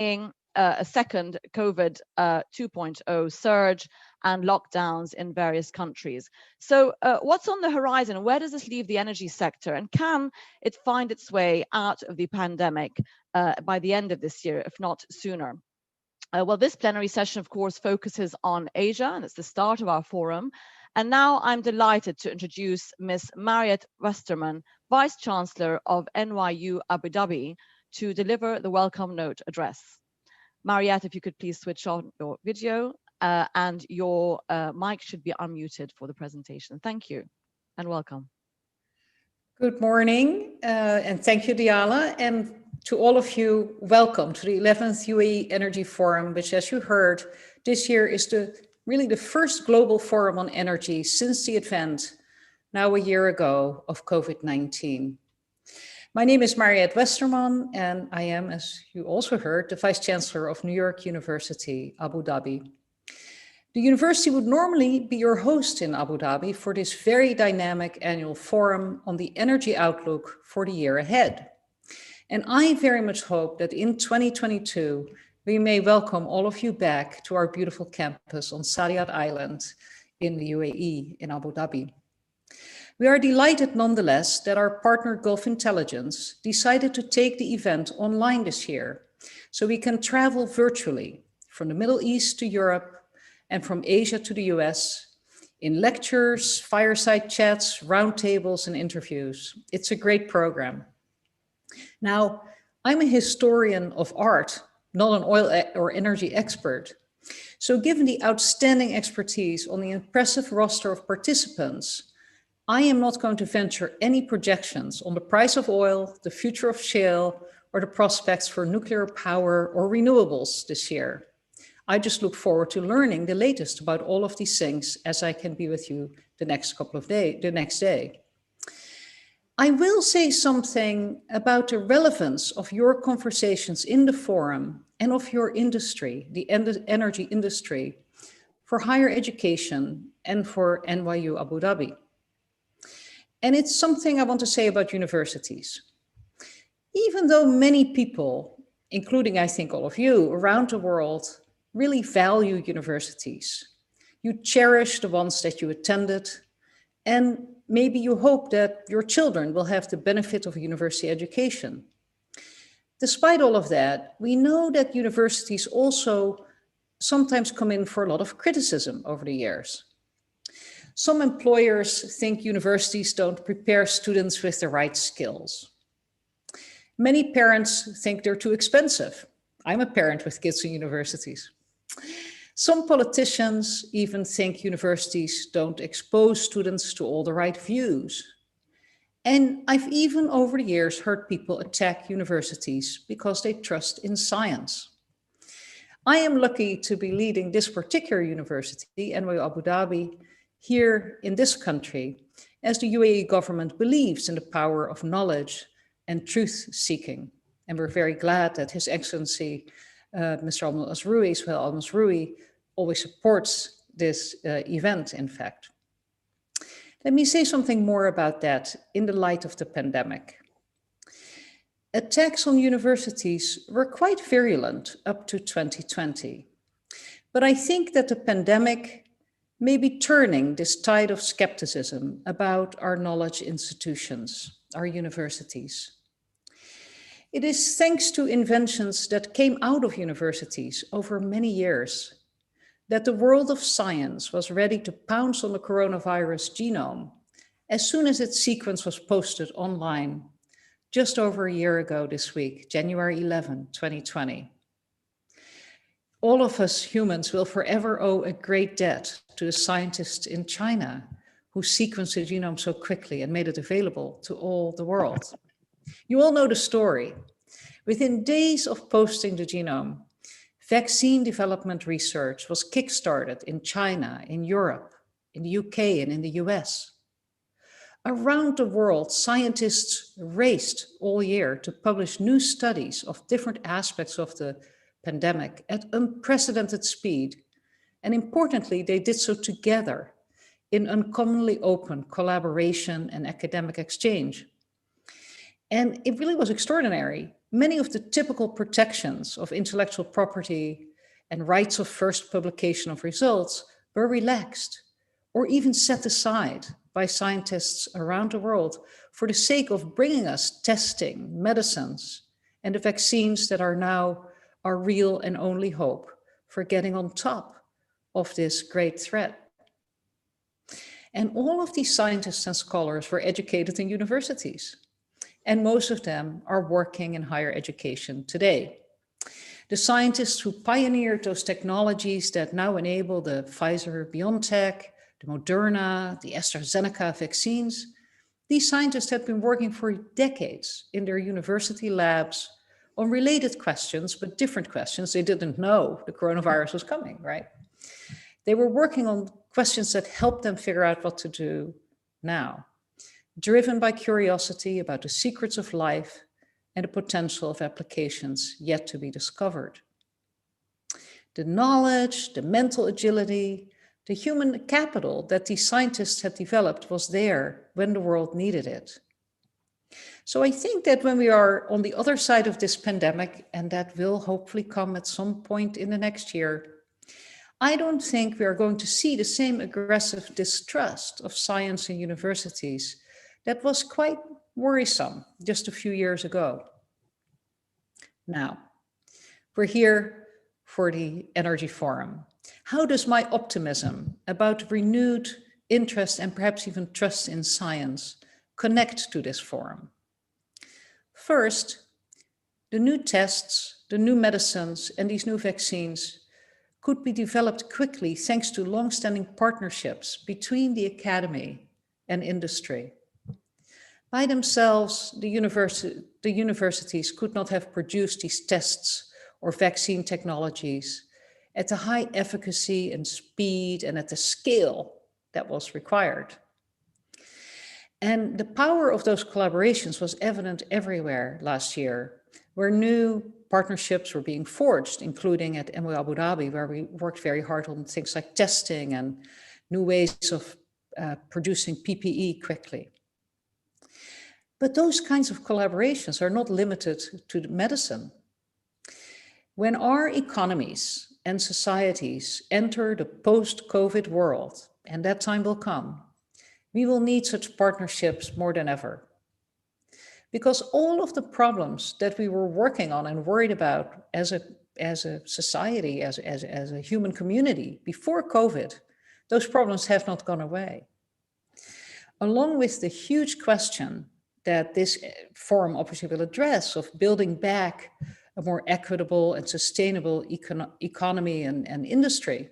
a second COVID 2.0 surge and lockdowns in various countries. So what's on the horizon? Where does this leave the energy sector? And can it find its way out of the pandemic by the end of this year, if not sooner? Well, this plenary session, of course, focuses on Asia, and it's the start of our forum. And now I'm delighted to introduce Ms. Mariette Westerman, Vice Chancellor of NYU Abu Dhabi, to deliver the welcome note address. Mariette, if you could please switch on your video and your mic should be unmuted for the presentation. Thank you and welcome. Good morning and thank you, Diala. And to all of you, welcome to the 11th UAE Energy Forum, which, as you heard, this year is really the first global forum on energy since the advent, now a year ago, of COVID-19. My name is Mariette Westerman, and I am, as you also heard, the Vice Chancellor of New York University, Abu Dhabi. The university would normally be your host in Abu Dhabi for this very dynamic annual forum on the energy outlook for the year ahead. And I very much hope that in 2022, we may welcome all of you back to our beautiful campus on Saadiyat Island in the UAE in Abu Dhabi. We are delighted nonetheless that our partner Gulf Intelligence decided to take the event online this year, so we can travel virtually from the Middle East to Europe and from Asia to the US in lectures, fireside chats, roundtables, and interviews. It's a great program. Now, I'm a historian of art, not an oil or energy expert. So given the outstanding expertise on the impressive roster of participants, I am not going to venture any projections on the price of oil, the future of shale, or the prospects for nuclear power or renewables this year. I just look forward to learning the latest about all of these things as I can be with you the next day. I will say something about the relevance of your conversations in the forum and of your industry, the energy industry, for higher education and for NYU Abu Dhabi. And it's something I want to say about universities. Even though many people, including I think all of you around the world, really value universities, you cherish the ones that you attended, and maybe you hope that your children will have the benefit of a university education. Despite all of that, we know that universities also sometimes come in for a lot of criticism over the years. Some employers think universities don't prepare students with the right skills. Many parents think they're too expensive. I'm a parent with kids in universities. Some politicians even think universities don't expose students to all the right views. And I've even over the years heard people attack universities because they trust in science. I am lucky to be leading this particular university, NYU Abu Dhabi, here in this country, as the UAE government believes in the power of knowledge and truth seeking. And we're very glad that His Excellency, Mr. Al-Masroui, Suhail Al-Masroui, always supports this event, in fact. Let me say something more about that in the light of the pandemic. Attacks on universities were quite virulent up to 2020. But I think that the pandemic may be turning this tide of skepticism about our knowledge institutions, our universities. It is thanks to inventions that came out of universities over many years that the world of science was ready to pounce on the coronavirus genome as soon as its sequence was posted online just over a year ago this week, January 11, 2020. All of us humans will forever owe a great debt to the scientists in China who sequenced the genome so quickly and made it available to all the world. You all know the story. Within days of posting the genome, vaccine development research was kickstarted in China, in Europe, in the UK, and in the US. Around the world, scientists raced all year to publish new studies of different aspects of the pandemic at unprecedented speed. And importantly, they did so together in uncommonly open collaboration and academic exchange. And it really was extraordinary many of the typical protections of intellectual property and rights of first publication of results were relaxed or even set aside by scientists around the world for the sake of bringing us testing, medicines, and the vaccines that are now our real and only hope for getting on top of this great threat. And all of these scientists and scholars were educated in universities, and most of them are working in higher education today. The scientists who pioneered those technologies that now enable the Pfizer-BioNTech, the Moderna, the AstraZeneca vaccines, these scientists have been working for decades in their university labs on related questions, but different questions. They didn't know the coronavirus was coming, right? They were working on questions that helped them figure out what to do now, driven by curiosity about the secrets of life and the potential of applications yet to be discovered. The knowledge, the mental agility, the human capital that these scientists had developed was there when the world needed it. So I think that when we are on the other side of this pandemic, and that will hopefully come at some point in the next year, I don't think we are going to see the same aggressive distrust of science in universities that was quite worrisome just a few years ago. Now, we're here for the Energy Forum. How does my optimism about renewed interest and perhaps even trust in science connect to this forum? First, the new tests, the new medicines, and these new vaccines could be developed quickly thanks to long-standing partnerships between the academy and industry. By themselves, the universities could not have produced these tests or vaccine technologies at the high efficacy and speed and at the scale that was required. And the power of those collaborations was evident everywhere last year, where new partnerships were being forged, including at MU Abu Dhabi, where we worked very hard on things like testing and new ways of producing PPE quickly. But those kinds of collaborations are not limited to medicine. When our economies and societies enter the post-COVID world, and that time will come, we will need such partnerships more than ever. Because all of the problems that we were working on and worried about as a society, as a human community before COVID, those problems have not gone away. Along with the huge question that this forum obviously will address of building back a more equitable and sustainable economy and industry,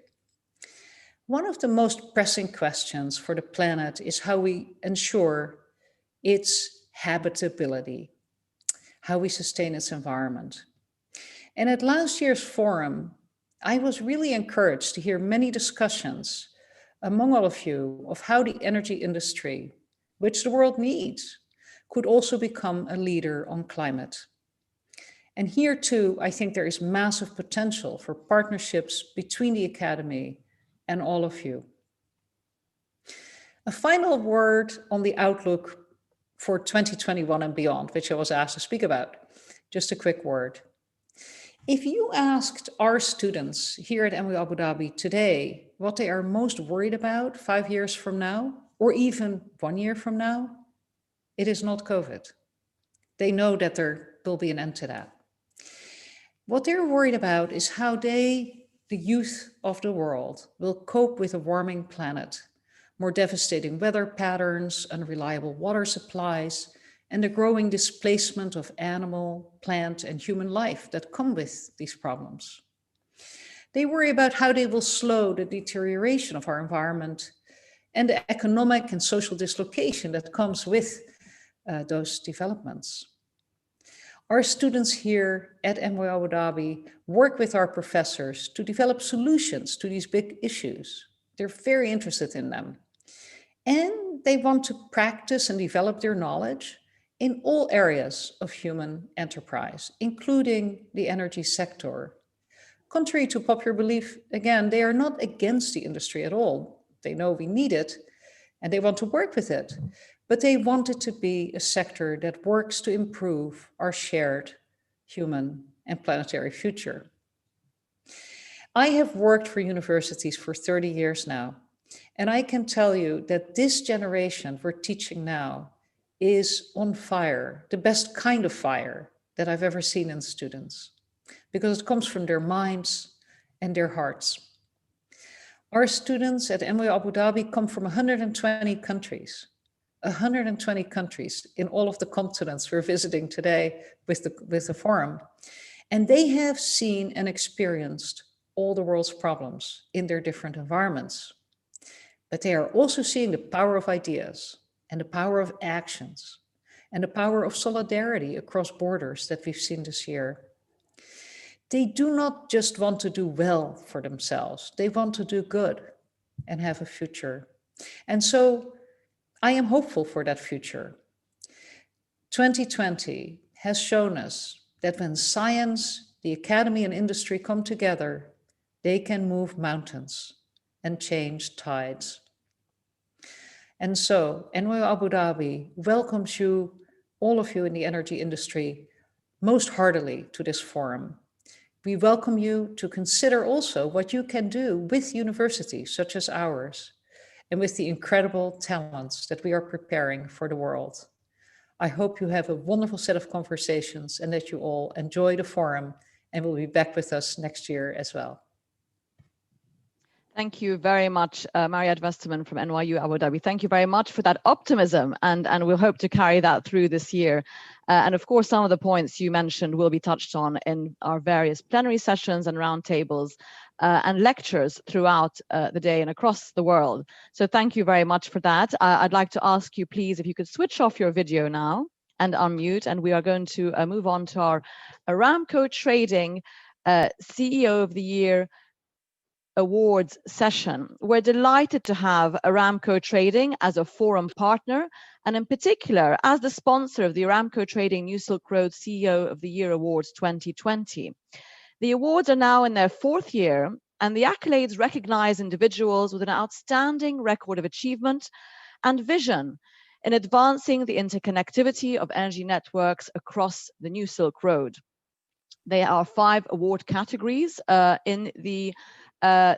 one of the most pressing questions for the planet is how we ensure its habitability, how we sustain its environment. And at last year's forum, I was really encouraged to hear many discussions among all of you of how the energy industry, which the world needs, could also become a leader on climate. And here too, I think there is massive potential for partnerships between the academy and all of you. A final word on the outlook for 2021 and beyond, which I was asked to speak about. Just a quick word. If you asked our students here at MU Abu Dhabi today what they are most worried about 5 years from now, or even 1 year from now, it is not COVID. They know that there will be an end to that. What they're worried about is how they, the youth of the world, will cope with a warming planet, more devastating weather patterns, unreliable water supplies, and the growing displacement of animal, plant, and human life that come with these problems. They worry about how they will slow the deterioration of our environment and the economic and social dislocation that comes with those developments. Our students here at MU Abu Dhabi work with our professors to develop solutions to these big issues. They're very interested in them. And they want to practice and develop their knowledge in all areas of human enterprise, including the energy sector. Contrary to popular belief, again, they are not against the industry at all. They know we need it and they want to work with it, but they want it to be a sector that works to improve our shared human, and planetary future. I have worked for universities for 30 years now, and I can tell you that this generation we're teaching now is on fire, the best kind of fire that I've ever seen in students, because it comes from their minds and their hearts. Our students at NYU Abu Dhabi come from 120 countries. 120 countries in all of the continents we're visiting today with the forum. And they have seen and experienced all the world's problems in their different environments. But they are also seeing the power of ideas and the power of actions and the power of solidarity across borders that we've seen this year. They do not just want to do well for themselves. They want to do good and have a future. And so I am hopeful for that future. 2020 has shown us that when science, the academy, and industry come together, they can move mountains and change tides. And so NYU Abu Dhabi welcomes you, all of you in the energy industry, most heartily to this forum. We welcome you to consider also what you can do with universities such as ours, and with the incredible talents that we are preparing for the world. I hope you have a wonderful set of conversations and that you all enjoy the forum and will be back with us next year as well. Thank you very much, Mariette Westerman from NYU Abu Dhabi. Thank you very much for that optimism, and we'll hope to carry that through this year. And of course, some of the points you mentioned will be touched on in our various plenary sessions and roundtables and lectures throughout the day and across the world. So thank you very much for that. I'd like to ask you, please, if you could switch off your video now and unmute, and we are going to move on to our Aramco Trading CEO of the Year Awards session. We're delighted to have Aramco Trading as a forum partner, and in particular as the sponsor of the Aramco Trading New Silk Road CEO of the Year Awards 2020. The awards are now in their 4th year, and the accolades recognize individuals with an outstanding record of achievement and vision in advancing the interconnectivity of energy networks across the New Silk Road. There are 5 award categories in the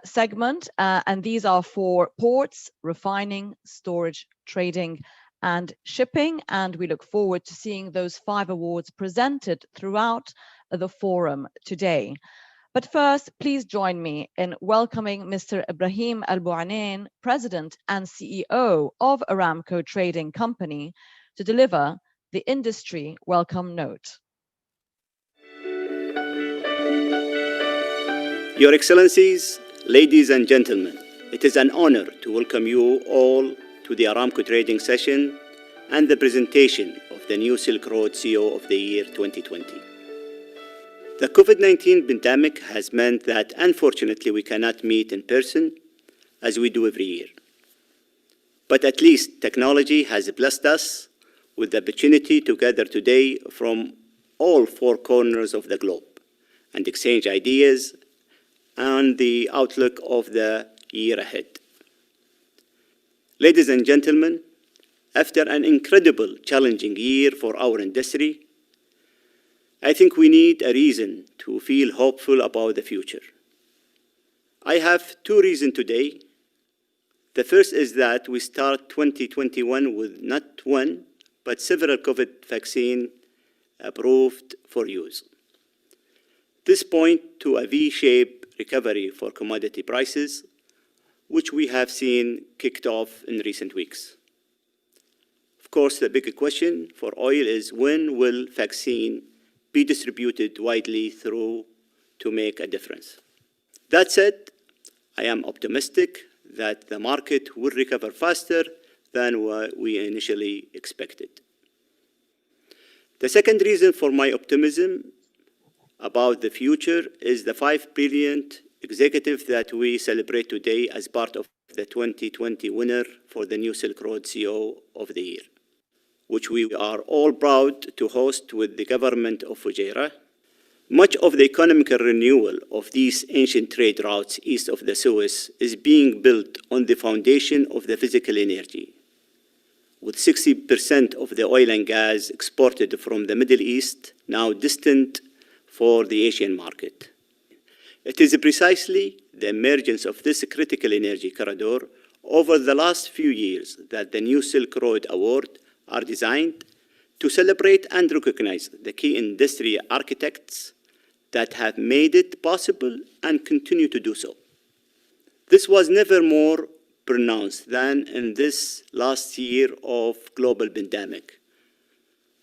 segment, and these are for ports, refining, storage, trading, and shipping. And we look forward to seeing those 5 awards presented throughout the forum today. But first, please join me in welcoming Mr. Ibrahim Al-Buranin, President and CEO of Aramco Trading Company, to deliver the industry welcome note. Your Excellencies, ladies and gentlemen, it is an honor to welcome you all to the Aramco Trading session and the presentation of the New Silk Road CEO of the Year 2020. The COVID-19 pandemic has meant that, unfortunately, we cannot meet in person as we do every year. But at least technology has blessed us with the opportunity to gather today from all 4 corners of the globe and exchange ideas and the outlook of the year ahead. Ladies and gentlemen, after an incredible, challenging year for our industry, I think we need a reason to feel hopeful about the future. I have 2 reasons today. The first is that we start 2021 with not 1, but several COVID vaccines approved for use. This points to a V-shaped recovery for commodity prices, which we have seen kicked off in recent weeks. Of course, the big question for oil is when will vaccine be distributed widely through to make a difference? That said, I am optimistic that the market will recover faster than what we initially expected. The second reason for my optimism about the future is the 5 brilliant executives that we celebrate today as part of the 2020 winner for the New Silk Road CEO of the Year, which we are all proud to host with the government of Fujairah. Much of the economic renewal of these ancient trade routes east of the Suez is being built on the foundation of the physical energy, with 60% of the oil and gas exported from the Middle East now destined for the Asian market. It is precisely the emergence of this critical energy corridor over the last few years that the new Silk Road Award are designed to celebrate and recognize the key industry architects that have made it possible and continue to do so. This was never more pronounced than in this last year of global pandemic,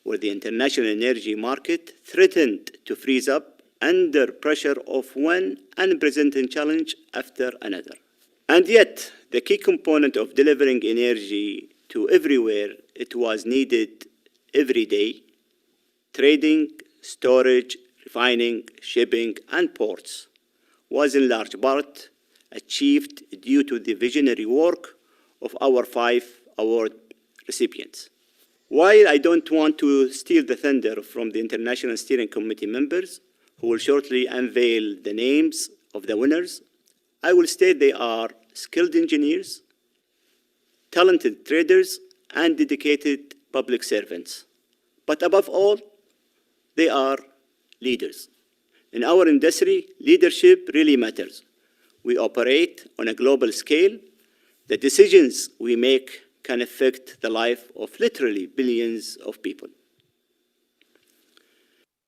where the international energy market threatened to freeze up under pressure of one unprecedented challenge after another. And yet, the key component of delivering energy to everywhere it was needed every day, trading, storage, refining, shipping, and ports, was in large part achieved due to the visionary work of our 5 award recipients. While I don't want to steal the thunder from the International Steering Committee members, who will shortly unveil the names of the winners, I will state they are skilled engineers, talented traders, and dedicated public servants. But above all, they are leaders. In our industry, leadership really matters. We operate on a global scale. The decisions we make can affect the life of literally billions of people.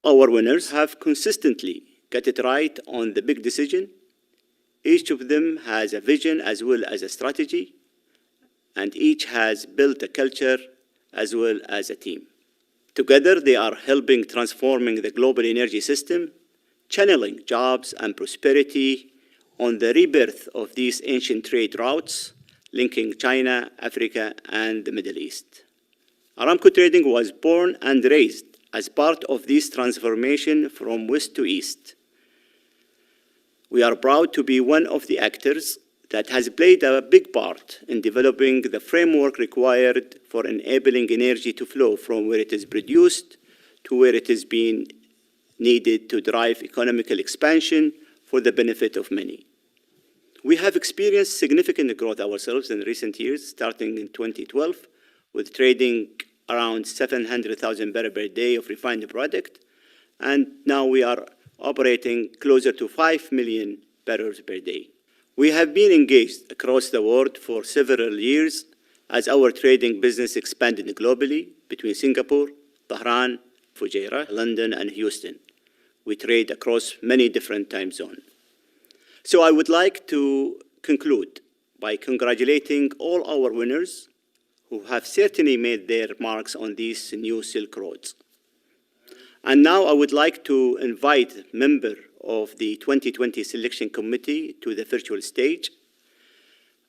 Our winners have consistently got it right on the big decision. Each of them has a vision as well as a strategy, and each has built a culture as well as a team. Together, they are helping transforming the global energy system, channeling jobs and prosperity on the rebirth of these ancient trade routes linking China, Africa, and the Middle East. Aramco Trading was born and raised as part of this transformation from west to east. We are proud to be one of the actors that has played a big part in developing the framework required for enabling energy to flow from where it is produced to where it is being needed to drive economical expansion for the benefit of many. We have experienced significant growth ourselves in recent years, starting in 2012, with trading around 700,000 barrels per day of refined product, and now we are operating closer to 5 million barrels per day. We have been engaged across the world for several years as our trading business expanded globally between Singapore, Tehran, Fujairah, London, and Houston. We trade across many different time zones. So I would like to conclude by congratulating all our winners who have certainly made their marks on these new Silk Roads. And now I would like to invite member of the 2020 Selection Committee to the virtual stage,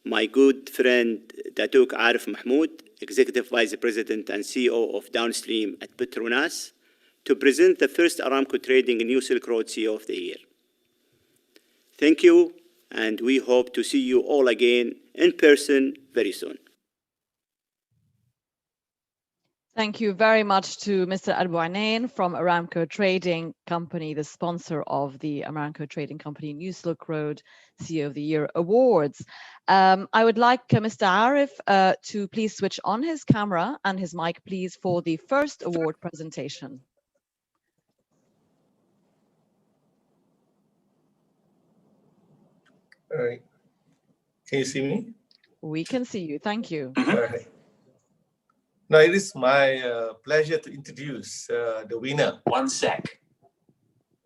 my good friend Datuk Arif Mahmoud, Executive Vice President and CEO of Downstream at Petronas, to present the first Aramco Trading New Silk Road CEO of the Year. Thank you, and we hope to see you all again in person very soon. Thank you very much to Mr. Al-Buranin from Aramco Trading Company, the sponsor of the Aramco Trading Company New Silk Road CEO of the Year Awards. I would like Mr. Arif to please switch on his camera and his mic, please, for the first award presentation. All right. Can you see me? We can see you. Thank you. All right. Now it is my pleasure to introduce the winner. One sec.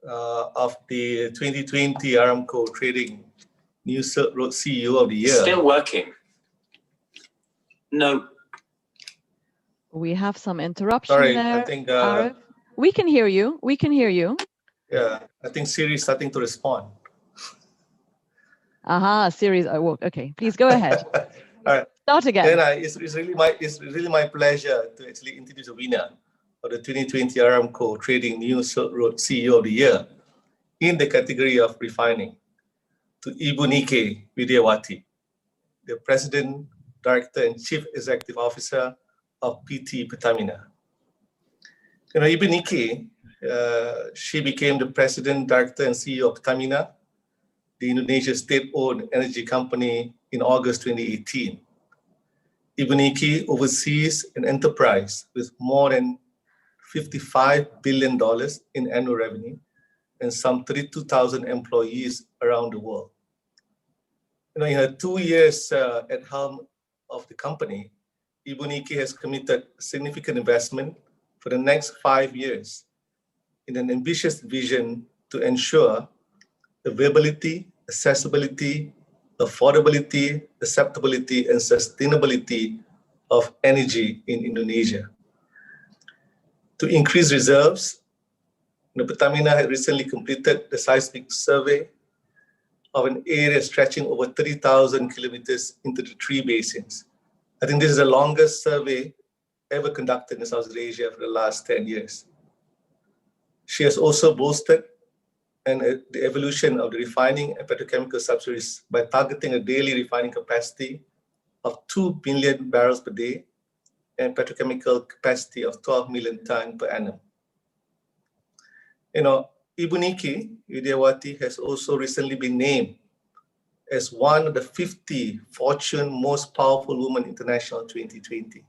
Of the 2020 Aramco Trading New Silk Road CEO of the Year. Still working. No. We have some interruption Sorry, there. I think Arif. We can hear you. We can hear you. yeah, I think Siri is starting to respond. Aha, series. Oh, okay, please go ahead. All right. Start again. Then it's really my pleasure to actually introduce the winner of the 2020 Aramco Trading New Silk Road CEO of the Year in the category of refining, to Ibu Nike Widiawati, the President, Director, and Chief Executive Officer of PT Pertamina. You know, Ibu Nike, she became the President, Director, and CEO of Pertamina, the Indonesia state-owned energy company, in August 2018. Ibu Nike oversees an enterprise with more than $55 billion in annual revenue and some 32,000 employees around the world. In her 2 years at helm of the company, Ibu Nike has committed significant investment for the next 5 years in an ambitious vision to ensure availability, accessibility, affordability, acceptability, and sustainability of energy in Indonesia. To increase reserves, Pertamina had recently completed the seismic survey of an area stretching over 30,000 kilometers into the 3 basins. I think this is the longest survey ever conducted in Southeast Asia for the last 10 years. She has also boosted the evolution of the refining and petrochemical subsidiaries by targeting a daily refining capacity of 2 billion barrels per day and petrochemical capacity of 12 million tons per annum. Ibu Nike Widiawati has also recently been named as one of the 50 Fortune Most Powerful Women International 2020.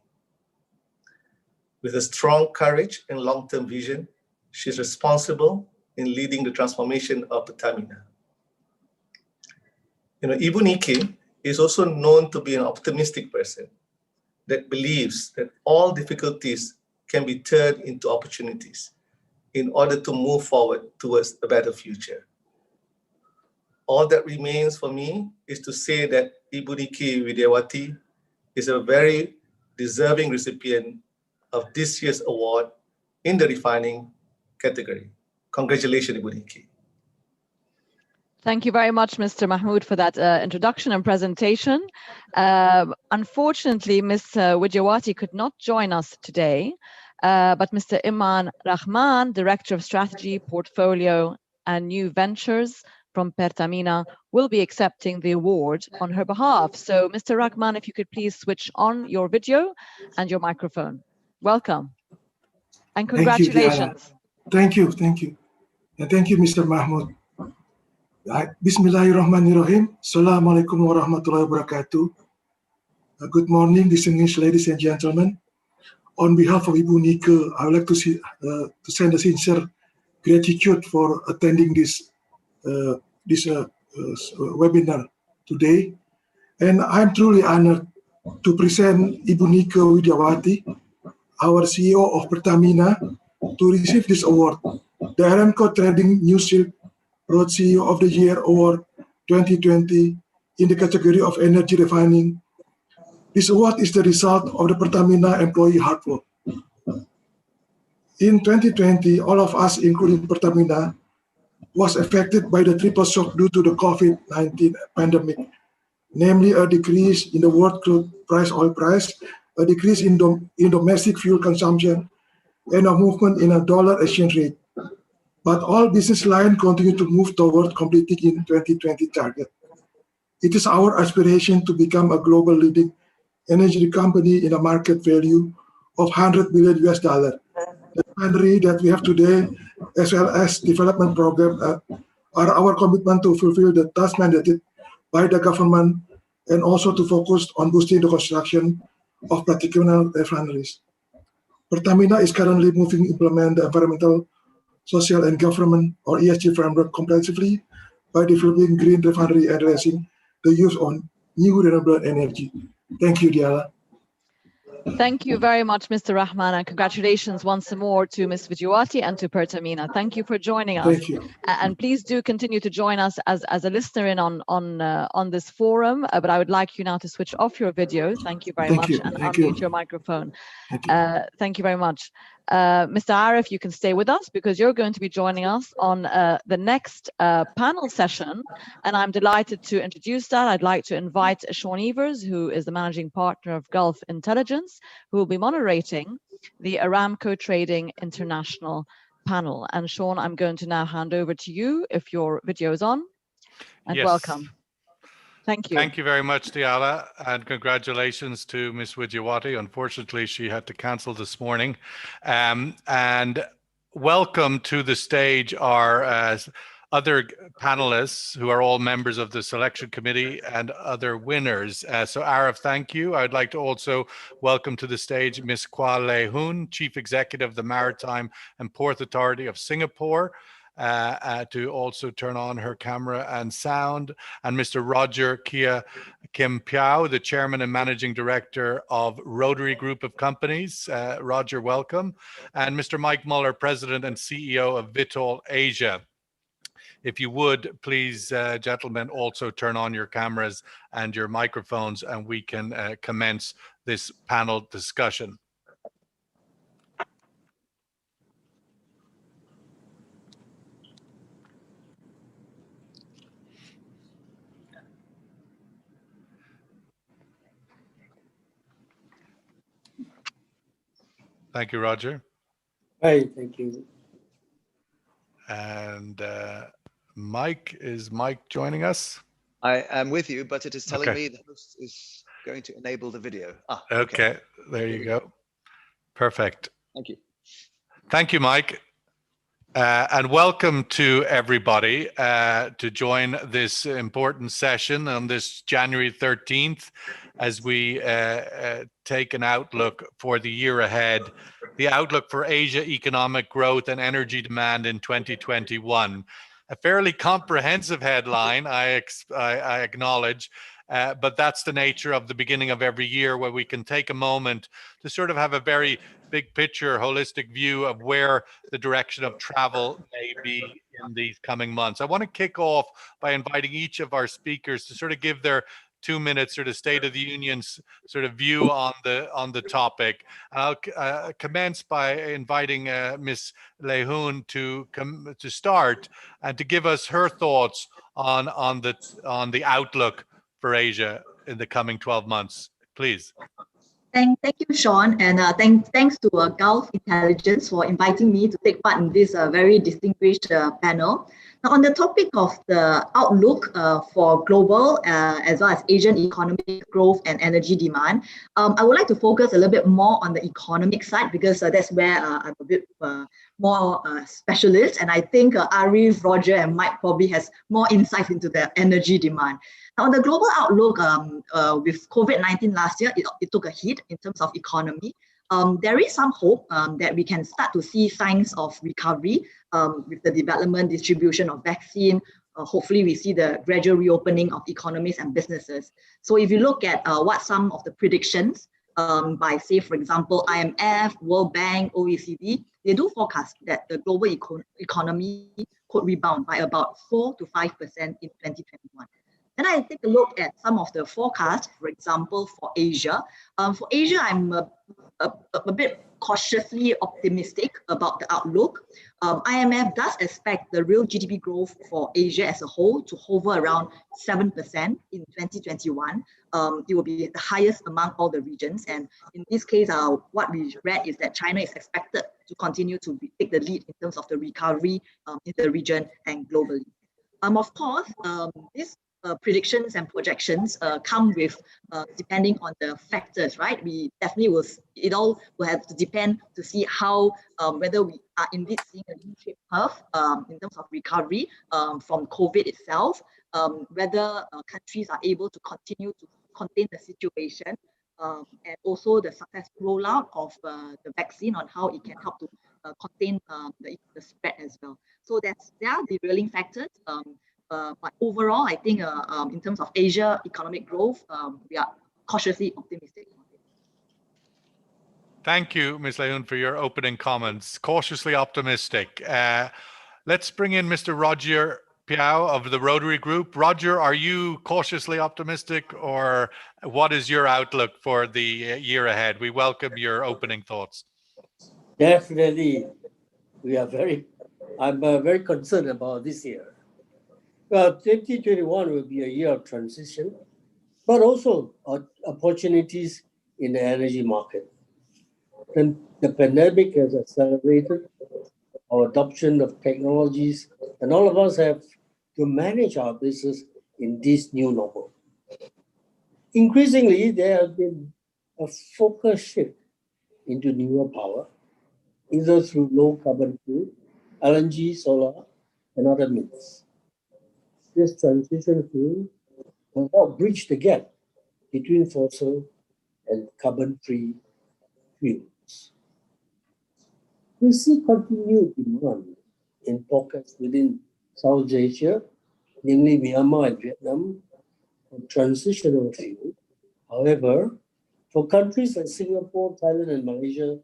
With a strong courage and long-term vision, she's responsible in leading the transformation of Pertamina. Ibu Nike is also known to be an optimistic person that believes that all difficulties can be turned into opportunities in order to move forward towards a better future. All that remains for me is to say that Ibu Nike Widiawati is a very deserving recipient of this year's award in the refining category. Congratulations, Ibu Nike. Thank you very much, Mr. Mahmood, for that introduction and presentation. Unfortunately, Ms. Widiawati could not join us today, but Mr. Iman Rahman, Director of Strategy, Portfolio and New Ventures from Pertamina, will be accepting the award on her behalf. So, Mr. Rahman, if you could please switch on your video and your microphone. Welcome and congratulations. Thank you. And thank you, Mr. Mahmood. Bismillahirrahmanirrahim. Assalamualaikum warahmatullahi wabarakatuh. Good morning, distinguished ladies and gentlemen. On behalf of Ibu Nike, I would like to send a sincere gratitude for attending this webinar today. And I'm truly honored to present Ibu Nike Widiawati, our CEO of Pertamina, to receive this award, the Aramco Trading New Silk Road CEO of the Year Award 2020 in the category of energy refining. This award is the result of the Pertamina employee hard work. In 2020, all of us, including Pertamina, was affected by the triple shock due to the COVID-19 pandemic, namely a decrease in the world crude oil price, a decrease in domestic fuel consumption, and a movement in a dollar exchange rate. But all business lines continue to move toward completing in 2020 target. It is our aspiration to become a global leading energy company in a market value of $100 billion. The Plenary that we have today, as well as development program, are our commitment to fulfill the task mandated by the government and also to focus on boosting the construction of petrochemical refineries. Pertamina is currently moving to implement the environmental, social, and government or ESG framework comprehensively by developing green refinery and addressing the use of new renewable energy. Thank you, Diala. Thank you very much, Mr. Rahman, and congratulations once more to Ms. Widiawati and to Pertamina. Thank you for joining us. Thank you. And please do continue to join us as a listener in on this forum. But I would like you now to switch off your video. Thank you very much, and unmute your microphone. Thank you very much. Mr. Arif, you can stay with us because you're going to be joining us on the next panel session, and I'm delighted to introduce that. I'd like to invite Sean Evers, who is the managing partner of Gulf Intelligence, who will be moderating the Aramco Trading International panel. And Sean, I'm going to now hand over to you if your video is on, and yes. Welcome. Thank you. Thank you very much, Diala, and congratulations to Ms. Widiawati. Unfortunately, she had to cancel this morning. And welcome to the stage our other panelists who are all members of the selection committee and other winners. So Arif, thank you. I'd like to also welcome to the stage Ms. Kwa Lei Hoon, Chief Executive of the Maritime and Port Authority of Singapore. to also turn on her camera and sound, and Mr. Roger Kim Piao, the Chairman and Managing Director of Rotary Group of Companies. Roger, welcome. And Mr. Mike Muller, President and CEO of Vitol Asia. If you would, please, gentlemen, also turn on your cameras and your microphones, and we can commence this panel discussion. Thank you, Roger. Hi, thank you. And Mike, is Mike joining us? I am with you, but it is telling Okay. me the host is going to enable the video. Okay, there you go. Perfect. Thank you. Thank you, Mike. And welcome to everybody to join this important session on this January 13th as we take an outlook for the year ahead, the outlook for Asia economic growth and energy demand in 2021. A fairly comprehensive headline, I acknowledge, but that's the nature of the beginning of every year, where we can take a moment to sort of have a very big picture, holistic view of where the direction of travel may be in these coming months. I want to kick off by inviting each of our speakers to sort of give their 2 minutes sort of State of the Union's sort of view on the topic. I'll commence by inviting Ms. Lehoun to start and to give us her thoughts on the outlook for Asia in the coming 12 months, please. Thank you, Sean, and thanks to Gulf Intelligence for inviting me to take part in this very distinguished panel. Now, on the topic of the outlook for global as well as Asian economic growth and energy demand, I would like to focus a little bit more on the economic side, because that's where I'm a bit more specialist, and I think Arif, Roger, and Mike probably has more insight into the energy demand. Now, on the global outlook, with COVID-19 last year, it took a hit in terms of economy. There is some hope that we can start to see signs of recovery with the development, distribution of vaccine. Hopefully, we see the gradual reopening of economies and businesses. So if you look at what some of the predictions by, say, for example, IMF, World Bank, OECD, they do forecast that the global economy could rebound by about 4 to 5% in 2021. Then I take a look at some of the forecasts, for example, for Asia. For Asia, I'm a bit cautiously optimistic about the outlook. IMF does expect the real GDP growth for Asia as a whole to hover around 7% in 2021. It will be the highest among all the regions. And in this case, what we read is that China is expected to continue to take the lead in terms of the recovery in the region and globally. Of course, this predictions and projections come with depending on the factors, right? We definitely it all will have to depend to see how whether we are indeed seeing a U-shaped curve in terms of recovery from COVID itself, whether countries are able to continue to contain the situation, and also the successful rollout of the vaccine on how it can help to contain the spread as well. So there are derailing factors. But overall, I think in terms of Asia economic growth, we are cautiously optimistic. Thank you, Ms. Lehoun, for your opening comments. Cautiously optimistic. Let's bring in Mr. Roger Piao of the Rotary Group. Roger, are you cautiously optimistic, or what is your outlook for the year ahead? We welcome your opening thoughts. Definitely, I'm very concerned about this year. Well, 2021 will be a year of transition, but also opportunities in the energy market. And the pandemic has accelerated our adoption of technologies, and all of us have to manage our business in this new normal. Increasingly, there has been a focus shift into newer power, either through low carbon fuel, LNG, solar, and other means. This transition fuel will help bridge the gap between fossil and carbon-free fuels. We see continued demand in pockets within South Asia, namely Myanmar and Vietnam, for transitional fuel. However, for countries like Singapore, Thailand, and Malaysia,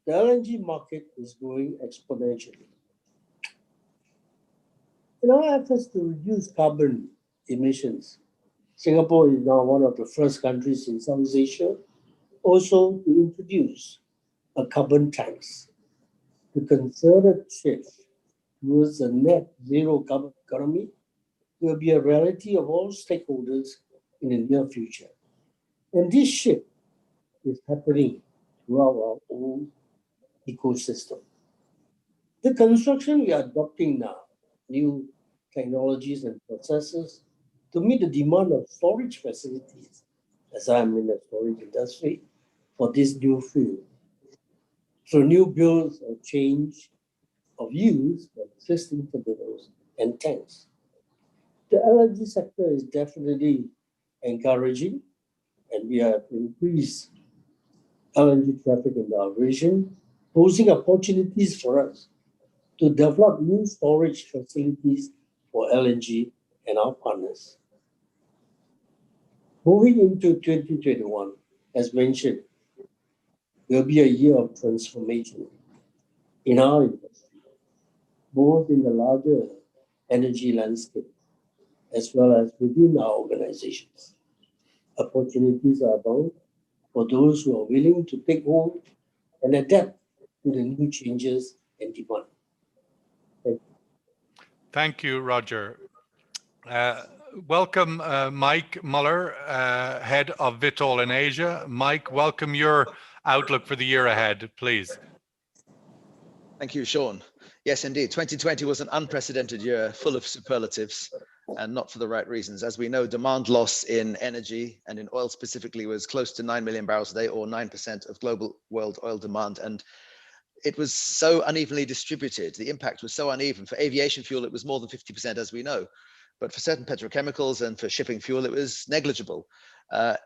the LNG market is growing exponentially. In our efforts to reduce carbon emissions, Singapore is now one of the first countries in South Asia also to introduce a carbon tax. The concerted shift towards a net zero carbon economy will be a reality of all stakeholders in the near future. And this shift is happening throughout our own ecosystem. The construction we are adopting now, new technologies and processes to meet the demand of storage facilities, as I'm in the storage industry, for this new field. So new builds or change of use of existing terminals and tanks. The LNG sector is definitely encouraging, and we have increased LNG traffic in our region, posing opportunities for us to develop new storage facilities for LNG and our partners. Moving into 2021, as mentioned, will be a year of transformation in our industry, both in the larger energy landscape as well as within our organizations. Opportunities are abound for those who are willing to take hold and adapt to the new changes and demand. Thank you. Thank you, Roger. Welcome, Mike Muller, head of Vitol in Asia. Mike, welcome your outlook for the year ahead, please. Thank you, Sean. Yes, indeed. 2020 was an unprecedented year, full of superlatives, and not for the right reasons. As we know, demand loss in energy and in oil specifically was close to 9 million barrels a day, or 9% of global world oil demand. And it was so unevenly distributed. The impact was so uneven. For aviation fuel, it was more than 50%, as we know. But for certain petrochemicals and for shipping fuel, it was negligible.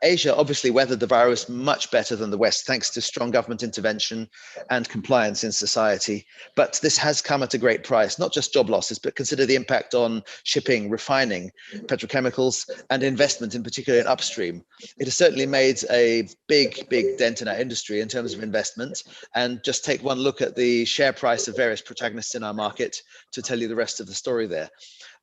Asia obviously weathered the virus much better than the West, thanks to strong government intervention and compliance in society. But this has come at a great price, not just job losses, but consider the impact on shipping, refining, petrochemicals, and investment, in particular in upstream. It has certainly made a big dent in our industry in terms of investment. And just take one look at the share price of various protagonists in our market to tell you the rest of the story there.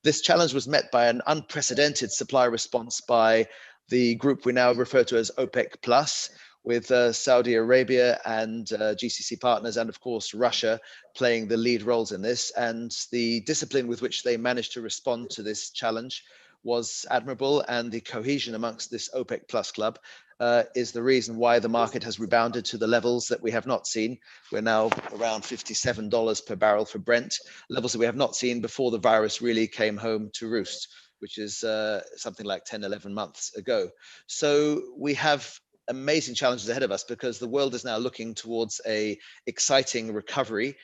This challenge was met by an unprecedented supply response by the group we now refer to as OPEC Plus, with Saudi Arabia and GCC partners, and of course Russia playing the lead roles in this. And the discipline with which they managed to respond to this challenge was admirable, and the cohesion amongst this OPEC Plus club is the reason why the market has rebounded to the levels that we have not seen. We're now around $57 per barrel for Brent, levels that we have not seen before the virus really came home to roost, which is something like 10, 11 months ago. So we have amazing challenges ahead of us, because the world is now looking towards an exciting recovery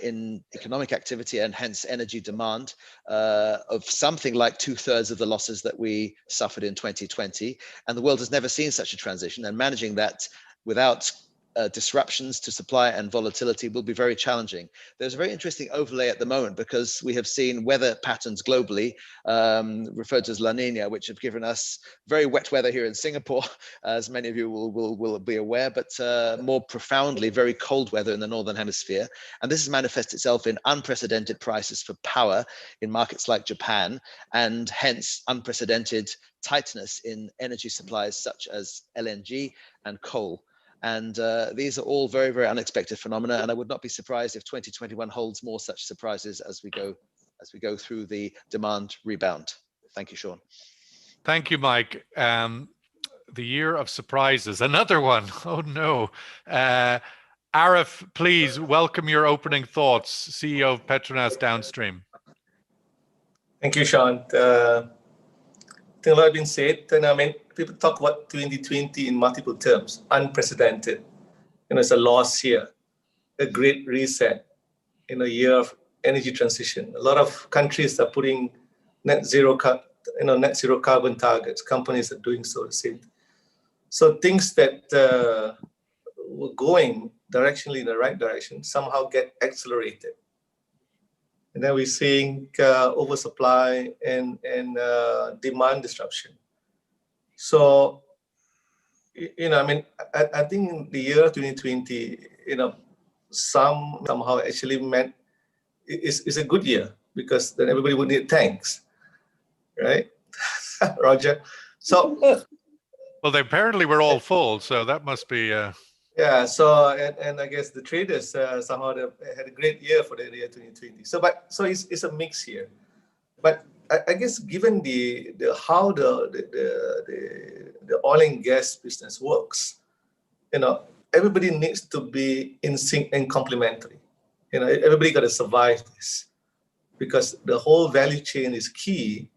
in economic activity and hence energy demand of something like 2/3 of the losses that we suffered in 2020. And the world has never seen such a transition, and managing that without disruptions to supply and volatility will be very challenging. There's a very interesting overlay at the moment, because we have seen weather patterns globally, referred to as La Nina, which have given us very wet weather here in Singapore, as many of you will be aware, but more profoundly, very cold weather in the Northern Hemisphere. And this has manifested itself in unprecedented prices for power in markets like Japan, and hence unprecedented tightness in energy supplies such as LNG and coal. And these are all very unexpected phenomena, and I would not be surprised if 2021 holds more such surprises as we go through the demand rebound. Thank you, Sean. Thank you, Mike. The year of surprises, another one. Oh no. Arif, please welcome your opening thoughts, CEO of Petronas Downstream. Thank you, Sean. I think a lot has been said, and I mean, people talk about 2020 in multiple terms, unprecedented. It's a loss year, a great reset in a year of energy transition. A lot of countries are putting net zero carbon targets. Companies are doing so the same. So things that were going directionally in the right direction somehow get accelerated. And then we're seeing oversupply and demand disruption. So, I mean, I think in the year 2020, somehow actually meant it's a good year, because then everybody would need tanks, right? Roger. So, well, they apparently were all full, so that must be. Yeah. So, and I guess the traders somehow had a great year for the year 2020. So, it's a mix here. But I guess given how the oil and gas business works, everybody needs to be in sync and complementary. Everybody got to survive this, because the whole value chain is key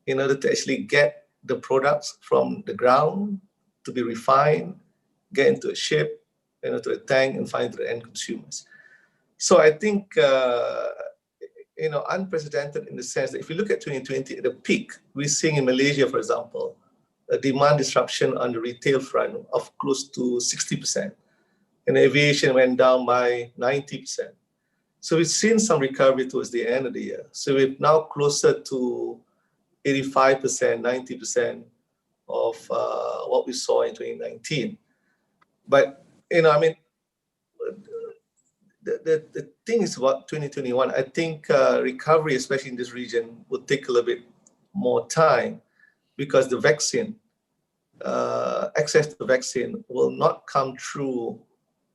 in order to actually get the products from the ground to be refined, get into a ship, to a tank, and finally to the end consumers. So I think, unprecedented in the sense that if you look at 2020 at the peak, we're seeing in Malaysia, for example, a demand disruption on the retail front of close to 60%. And aviation went down by 90%. So we've seen some recovery towards the end of the year. So we're now closer to 85%, 90% of what we saw in 2019. But, I mean, the thing is about 2021, I think recovery, especially in this region, will take a little bit more time, because the vaccine, access to the vaccine will not come through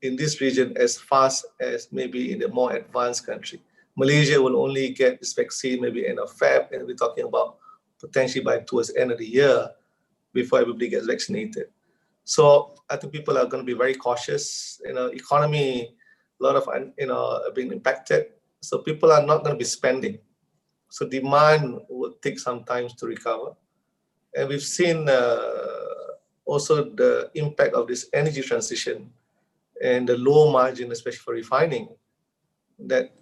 in this region as fast as maybe in the more advanced country. Malaysia will only get this vaccine maybe end of Feb, and we're talking about potentially by towards the end of the year before everybody gets vaccinated. So I think people are going to be very cautious. Economy, a lot of being impacted. So people are not going to be spending. So demand will take some time to recover. And we've seen also the impact of this energy transition and the low margin, especially for refining, that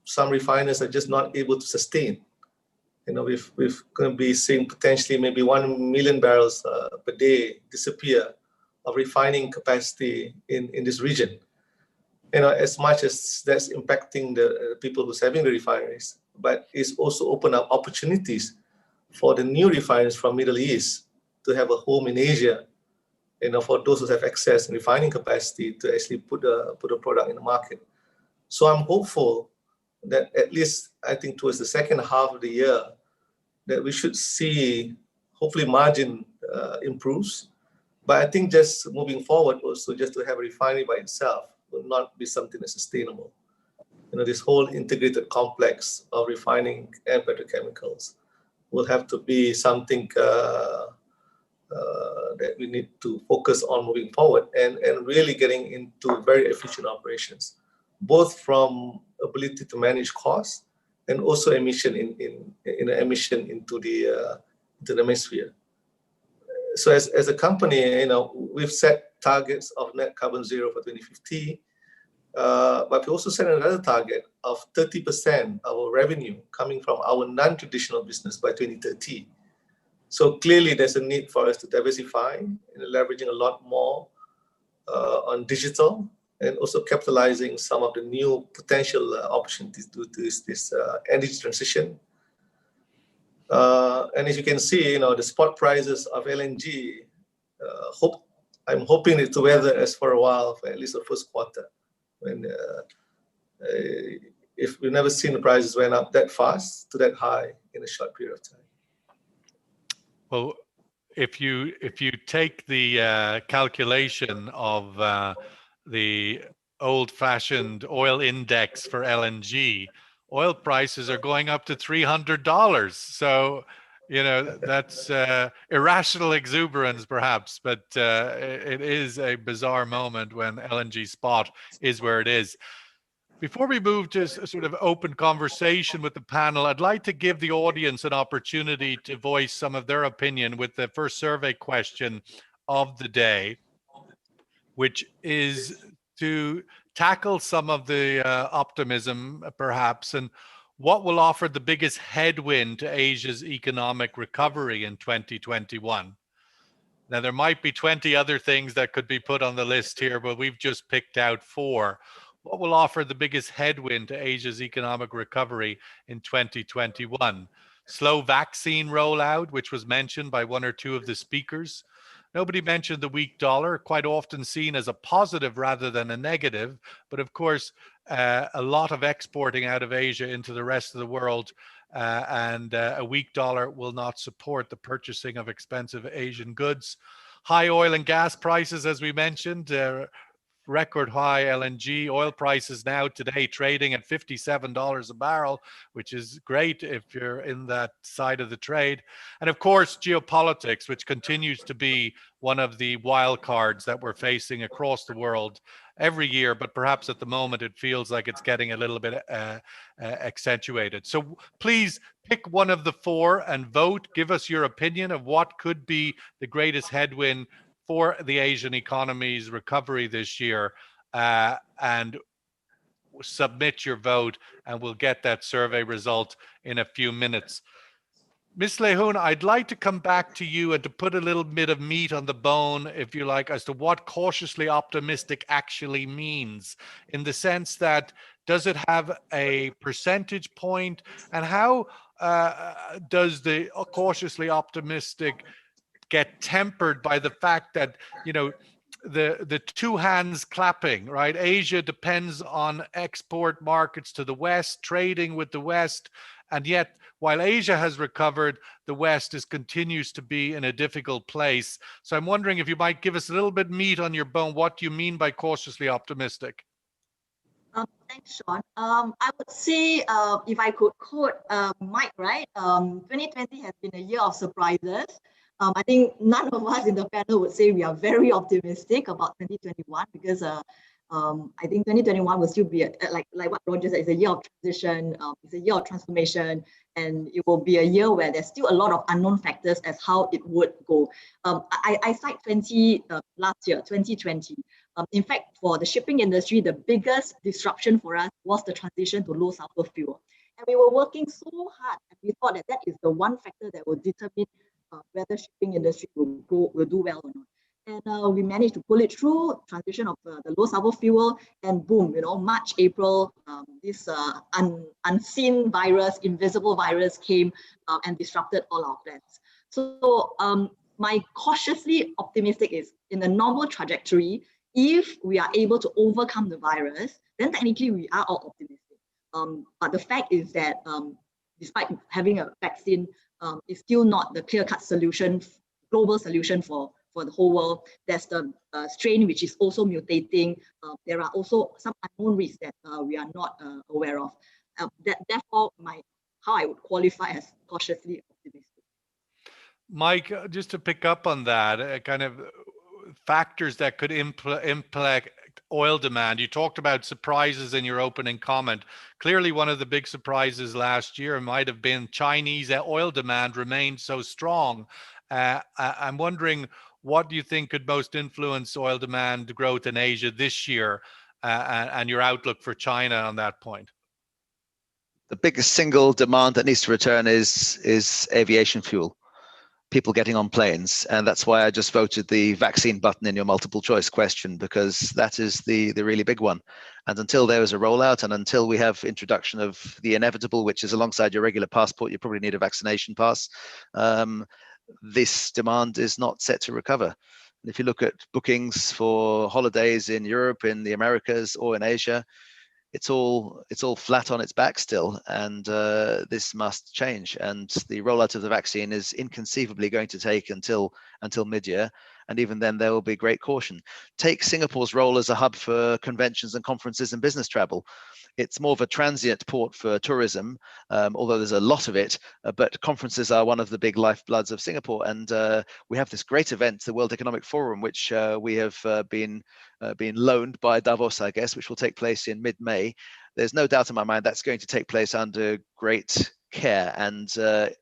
some refiners are just not able to sustain. We've going to be seeing potentially maybe 1 million barrels per day disappear of refining capacity in this region. As much as that's impacting the people who's having the refineries, but it's also opened up opportunities for the new refiners from Middle East to have a home in Asia, for those who have access and refining capacity to actually put a product in the market. So I'm hopeful that at least, I think towards the second half of the year, that we should see, hopefully margin improves. But I think just moving forward also, just to have a refinery by itself will not be something that's sustainable. This whole integrated complex of refining and petrochemicals will have to be something that we need to focus on moving forward, and really getting into very efficient operations, both from ability to manage costs and also emission emission into the atmosphere. So as a company, we've set targets of net carbon zero for 2050, but we also set another target of 30% of our revenue coming from our non-traditional business by 2030. So clearly there's a need for us to diversify, leveraging a lot more on digital, and also capitalizing some of the new potential opportunities due to this energy transition. And as you can see, the spot prices of LNG, I'm hoping it to weather us for a while, for at least the first quarter, when if we've never seen the prices went up that fast to that high in a short period of time. Well, if you take the calculation of the old-fashioned oil index for LNG, oil prices are going up to $300. So, that's irrational exuberance, perhaps, but it is a bizarre moment when LNG spot is where it is. Before we move to a sort of open conversation with the panel, I'd like to give the audience an opportunity to voice some of their opinion with the first survey question of the day, which is to tackle some of the optimism, perhaps, and what will offer the biggest headwind to Asia's economic recovery in 2021. Now, there might be 20 other things that could be put on the list here, but we've just picked out 4. what will offer the biggest headwind to Asia's economic recovery in 2021? Slow vaccine rollout, which was mentioned by one or two of the speakers. Nobody mentioned the weak dollar, quite often seen as a positive rather than a negative. But of course, a lot of exporting out of Asia into the rest of the world, and a weak dollar will not support the purchasing of expensive Asian goods. High oil and gas prices, as we mentioned, record high LNG oil prices now today trading at $57 a barrel, which is great if you're in that side of the trade. And of course, geopolitics, which continues to be one of the wild cards that we're facing across the world every year, but perhaps at the moment it feels like it's getting a little bit accentuated. So please pick one of the four and vote. Give us your opinion of what could be the greatest headwind for the Asian economy's recovery this year, and submit your vote, and we'll get that survey result in a few minutes. Ms. Lehoun, I'd like to come back to you and to put a little bit of meat on the bone, if you like, as to what cautiously optimistic actually means, in the sense that, does it have a percentage point, and how does the cautiously optimistic get tempered by the fact that, you know, the two hands clapping, right? Asia depends on export markets to the West, trading with the West, and yet while Asia has recovered, the West continues to be in a difficult place. So I'm wondering if you might give us a little bit meat on your bone, what you mean by cautiously optimistic. Thanks, Sean. I would say, if I could quote Mike, right? 2020 has been a year of surprises. I think none of us in the panel would say we are very optimistic about 2021 because I think 2021 will still be like what Roger said, it's a year of transition, it's a year of transformation, and it will be a year where there's still a lot of unknown factors as how it would go. I cite last year, 2020. In fact, for the shipping industry, the biggest disruption for us was the transition to low sulfur fuel. And we were working so hard, and we thought that is the one factor that will determine whether shipping industry will do well or not. And we managed to pull it through, transition of the low sulfur fuel, and boom, March, April, this unseen virus, invisible virus came and disrupted all our plans. So my cautiously optimistic is, in the normal trajectory, if we are able to overcome the virus, then technically we are all optimistic. But the fact is that despite having a vaccine, it's still not the clear-cut solution, global solution for the whole world. There's the strain which is also mutating. There are also some unknown risks that we are not aware of. Therefore, how I would qualify as cautiously optimistic. Mike, just to pick up on that, kind of factors that could impact oil demand. You talked about surprises in your opening comment. Clearly, one of the big surprises last year might have been Chinese oil demand remained so strong. I'm wondering, what do you think could most influence oil demand growth in Asia this year, and your outlook for China on that point? The biggest single demand that needs to return is aviation fuel. People getting on planes, and that's why I just voted the vaccine button in your multiple choice question, because that is the really big one. And until there is a rollout, and until we have introduction of the inevitable, which is alongside your regular passport, you probably need a vaccination pass, this demand is not set to recover. And if you look at bookings for holidays in Europe, in the Americas, or in Asia, it's all flat on its back still, and this must change. And the rollout of the vaccine is inconceivably going to take until mid-year, and even then there will be great caution. Take Singapore's role as a hub for conventions and conferences and business travel. It's more of a transient port for tourism, although there's a lot of it, but conferences are one of the big lifebloods of Singapore. And we have this great event, the World Economic Forum, which we have been loaned by Davos, I guess, which will take place in mid-May. There's no doubt in my mind that's going to take place under great care, and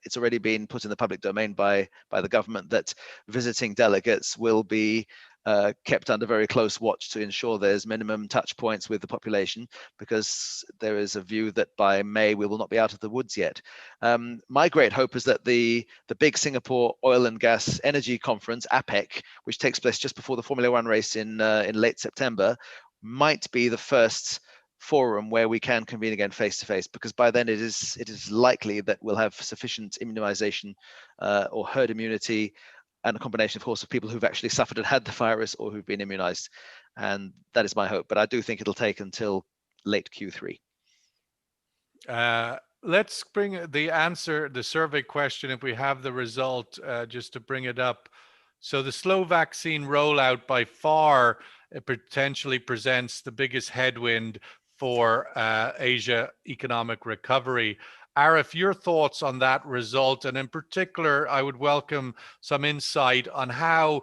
it's already been put in the public domain by the government that visiting delegates will be kept under very close watch to ensure there's minimum touch points with the population, because there is a view that by May we will not be out of the woods yet. My great hope is that the big Singapore Oil and Gas Energy Conference, APEC, which takes place just before the Formula One race in late September, might be the first forum where we can convene again face to face, because by then it is likely that we'll have sufficient immunization or herd immunity, and a combination, of course, of people who've actually suffered and had the virus or who've been immunized. And that is my hope. But I do think it'll take until late Q3. Let's bring the survey question, if we have the result, just to bring it up. So the slow vaccine rollout by far potentially presents the biggest headwind for Asia economic recovery. Arif, your thoughts on that result, and in particular, I would welcome some insight on how,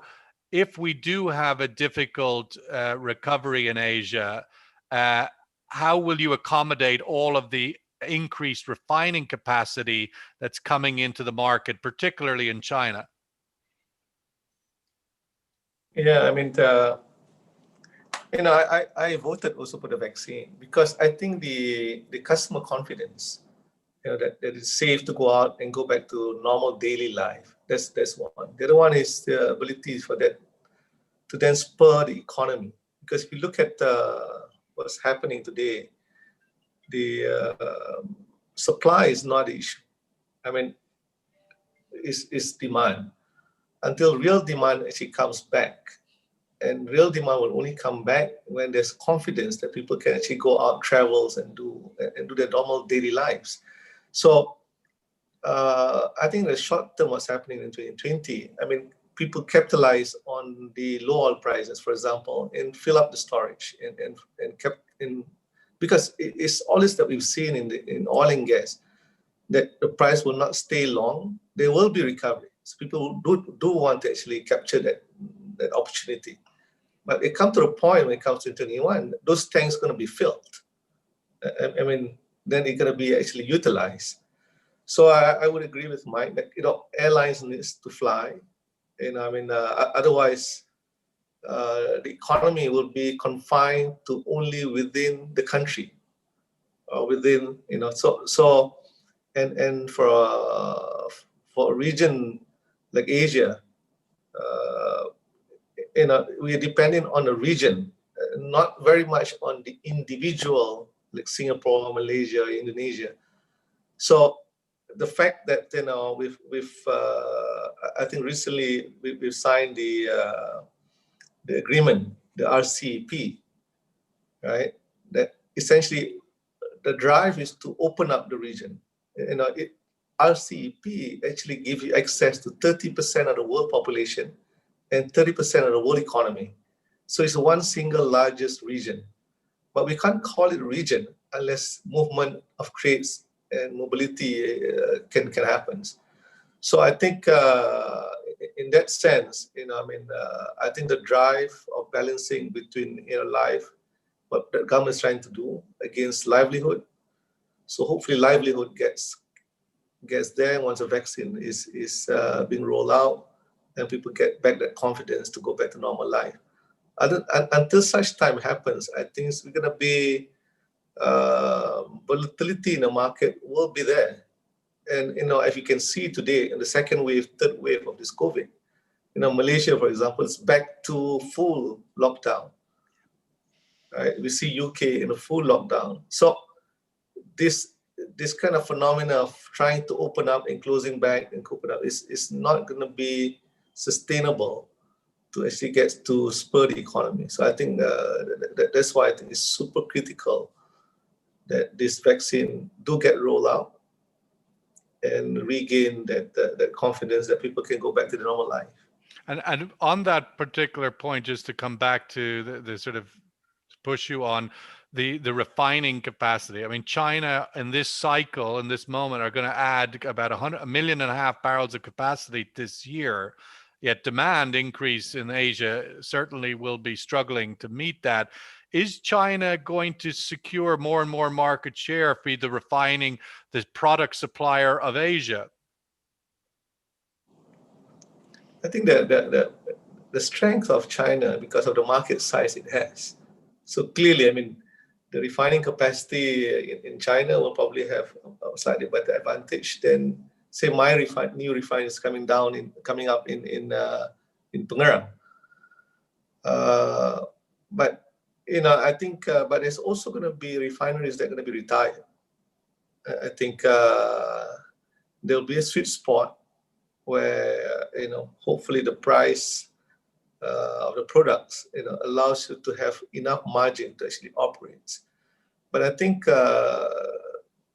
if we do have a difficult recovery in Asia, how will you accommodate all of the increased refining capacity that's coming into the market, particularly in China? Yeah, I mean, I voted also for the vaccine because I think the customer confidence, that it's safe to go out and go back to normal daily life. That's one. The other one is the ability for that to then spur the economy. Because if you look at what's happening today, the supply is not the issue. I mean, it's demand. Until real demand actually comes back, and real demand will only come back when there's confidence that people can actually go out, travels, and do their normal daily lives. So I think the short term what's happening in 2020, I mean, people capitalize on the low oil prices, for example, and fill up the storage and kept in, because it's always that we've seen in oil and gas that the price will not stay long. There will be recovery. So people do want to actually capture that opportunity. But it comes to a point when it comes to 2021, those tanks are going to be filled. I mean, then it's going to be actually utilized. So I would agree with Mike that airlines needs to fly. I mean, otherwise the economy will be confined to only within the country, or within So and for a region like Asia, we are dependent on the region, not very much on the individual, like Singapore, Malaysia, Indonesia. So the fact that we've I think recently we've signed the agreement, the RCEP, right? That essentially the drive is to open up the region. RCEP actually gives you access to 30% of the world population and 30% of the world economy. So it's one single largest region. But we can't call it a region unless movement of trades and mobility can happen. So I think in that sense, I think the drive of balancing between life, what the government is trying to do against livelihood. So hopefully livelihood gets there once a vaccine is being rolled out, and people get back that confidence to go back to normal life. Until such time happens, I think it's going to be volatility in the market will be there. And if you can see today in the second wave, third wave of this COVID, Malaysia, for example, is back to full lockdown. Right? We see UK in a full lockdown. So this kind of phenomena of trying to open up and closing back and open up is not going to be sustainable to actually get to spur the economy. So I think that's why I think it's super critical that this vaccine do get rolled out and regain that confidence that people can go back to the normal life. And on that particular point, just to come back to the sort of push you on the refining capacity. I mean, China in this cycle, in this moment, are going to add about 1.5 million barrels of capacity this year. Yet demand increase in Asia certainly will be struggling to meet that. Is China going to secure more and more market share, be the refining, the product supplier of Asia? I think that the strength of China, because of the market size it has. So clearly, I mean, the refining capacity in China will probably have a slightly better advantage than, say, my new refineries coming up in Pengerang. But I think, but there's also going to be refineries that are going to be retired. I think there'll be a sweet spot where, hopefully the price of the products, allows you to have enough margin to actually operate. But I think,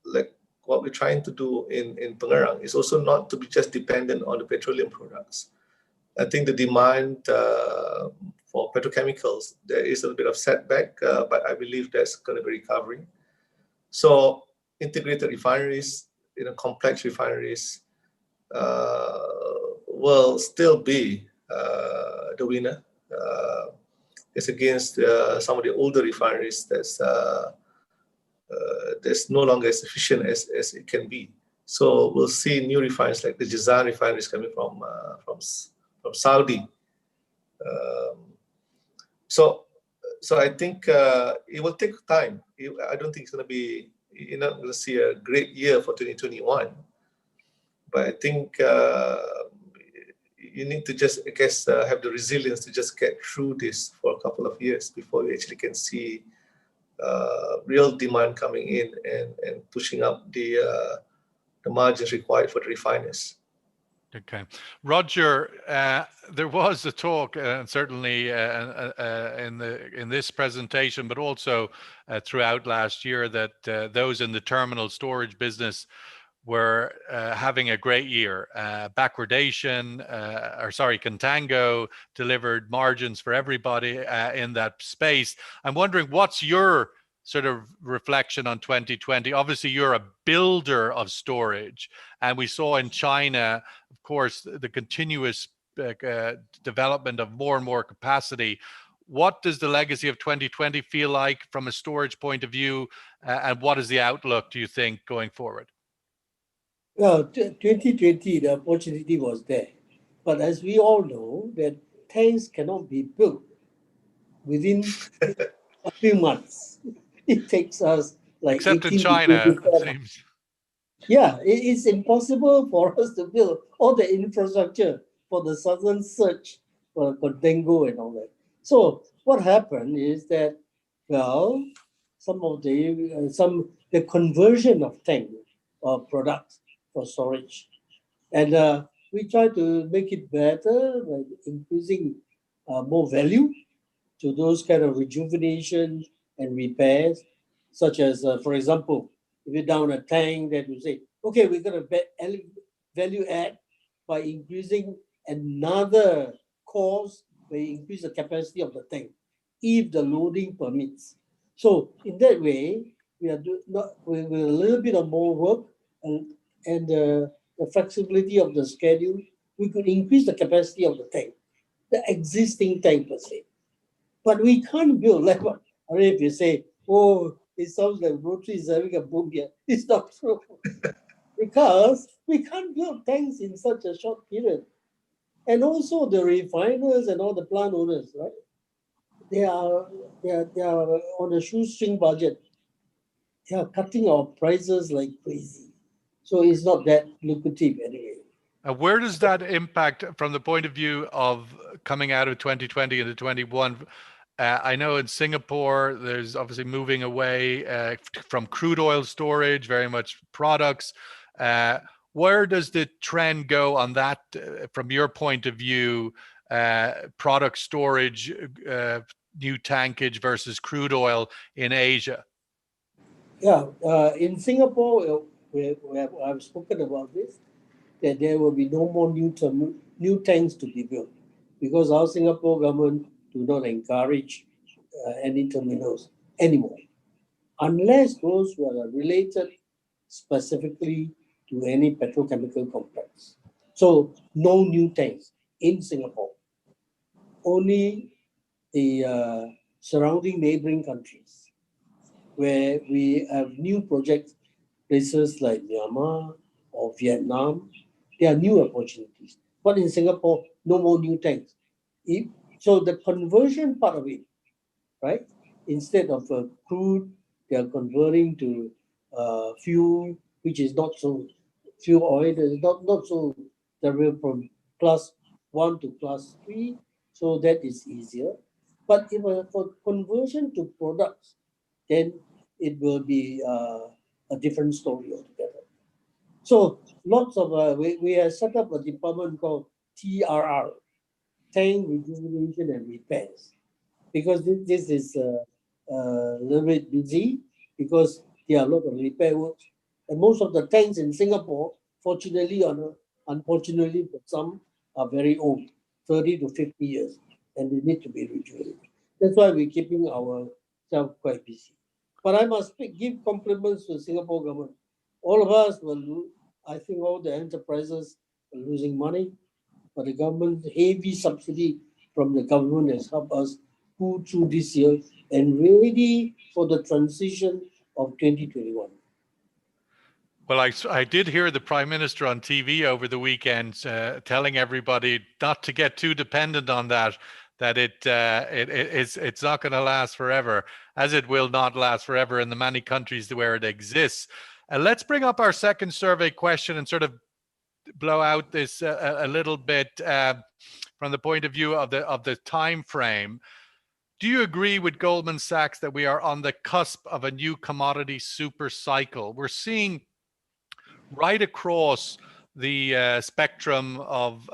like what we're trying to do in Pengerang is also not to be just dependent on the petroleum products. I think the demand for petrochemicals, there is a bit of setback, but I believe that's going to be recovering. So integrated refineries, complex refineries will still be the winner. It's against some of the older refineries that's no longer as efficient as it can be. So we'll see new refineries like the Jazan refineries coming from Saudi. So I think it will take time. I don't think it's going to be, you're not going to see a great year for 2021. But I think you need to just, I guess, have the resilience to just get through this for a couple of years before you actually can see real demand coming in and pushing up the margins required for the refiners. Okay, Roger, there was a talk, certainly in this presentation, but also throughout last year, that those in the terminal storage business were having a great year. Contango delivered margins for everybody in that space. I'm wondering, what's your sort of reflection on 2020? Obviously, you're a builder of storage, and we saw in China, of course, the continuous development of more and more capacity. What does the legacy of 2020 feel like from a storage point of view, and what is the outlook, do you think, going forward? Well, 2020, the opportunity was there. But as we all know, that tanks cannot be built within a few months. It takes us like except in China, it seems. Yeah, it's impossible for us to build all the infrastructure for the southern surge for contango and all that. So what happened is that, well, the conversion of tank products for storage, and we try to make it better by increasing more value to those kind of rejuvenation and repairs, such as, for example, if you're down a tank, that you say, okay, we're going to value add by increasing another course where you increase the capacity of the tank, if the loading permits. So in that way, we are with a little bit of more work and the flexibility of the schedule, we could increase the capacity of the tank, the existing tank per se. But we can't build like what, I mean, if you say, oh, it sounds like Rotary is having a boom here. It's not true. Because we can't build tanks in such a short period. And also the refiners and all the plant owners, right? They are on a shoestring budget. They are cutting our prices like crazy. So it's not that lucrative anyway. Where does that impact from the point of view of coming out of 2020 into 21? I know in Singapore, there's obviously moving away from crude oil storage, very much products. Where does the trend go on that from your point of view, product storage, new tankage versus crude oil in Asia? Yeah, in Singapore, I've spoken about this, that there will be no more new tanks to be built because our Singapore government do not encourage any terminals anymore, unless those who are related specifically to any petrochemical complex. So no new tanks in Singapore, only the surrounding neighboring countries where we have new projects, places like Myanmar or Vietnam, there are new opportunities. But in Singapore, no more new tanks. So the conversion part of it, right? Instead of crude, they are converting to fuel, which is not so, fuel oil is not so derived from class 1 to class 3. So that is easier. But if for conversion to products, then it will be a different story altogether. So lots of we have set up a department called TRR, Tank Rejuvenation and Repairs, because this is a little bit busy because there are a lot of repair works, and most of the tanks in Singapore, fortunately or unfortunately for some, are very old, 30 to 50 years, and they need to be rejuvenated. That's why we're keeping ourselves quite busy. But I must give compliments to the Singapore government. All of us will, I think all the enterprises are losing money, but the government, heavy subsidy from the government has helped us pull through this year and ready for the transition of 2021. Well, I did hear the Prime Minister on TV over the weekend telling everybody not to get too dependent on that it's not going to last forever, as it will not last forever in the many countries where it exists. Let's bring up our second survey question and sort of blow out this a little bit from the point of view of the time frame. Do you agree with Goldman Sachs that we are on the cusp of a new commodity super cycle? We're seeing right across the spectrum of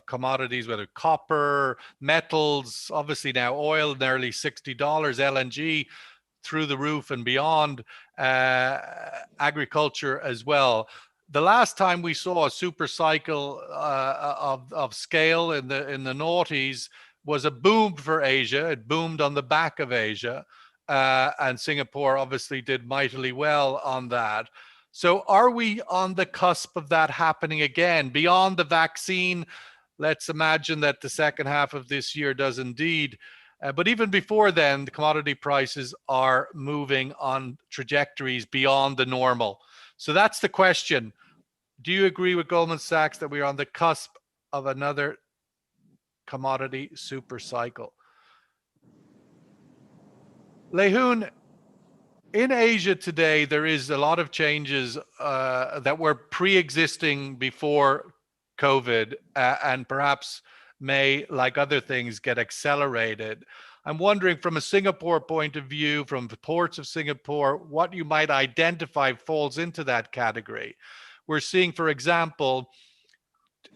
commodities, whether copper, metals, obviously now oil, nearly $60, LNG through the roof and beyond, agriculture as well. The last time we saw a super cycle of scale in the noughties was a boom for Asia. It boomed on the back of Asia, and Singapore obviously did mightily well on that. So are we on the cusp of that happening again? Beyond the vaccine, let's imagine that the second half of this year does indeed. But even before then, the commodity prices are moving on trajectories beyond the normal. So that's the question. Do you agree with Goldman Sachs that we are on the cusp of another commodity super cycle? Lei Hoon, in Asia today, there is a lot of changes that were pre-existing before COVID and perhaps may, like other things, get accelerated. I'm wondering from a Singapore point of view, from the ports of Singapore, what you might identify falls into that category. We're seeing, for example,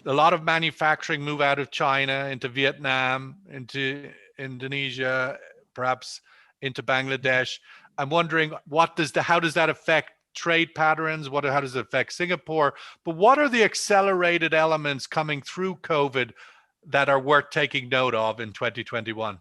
a lot of manufacturing move out of China into Vietnam, into Indonesia, perhaps into Bangladesh. I'm wondering how does that affect trade patterns? How does it affect Singapore? But what are the accelerated elements coming through COVID that are worth taking note of in 2021?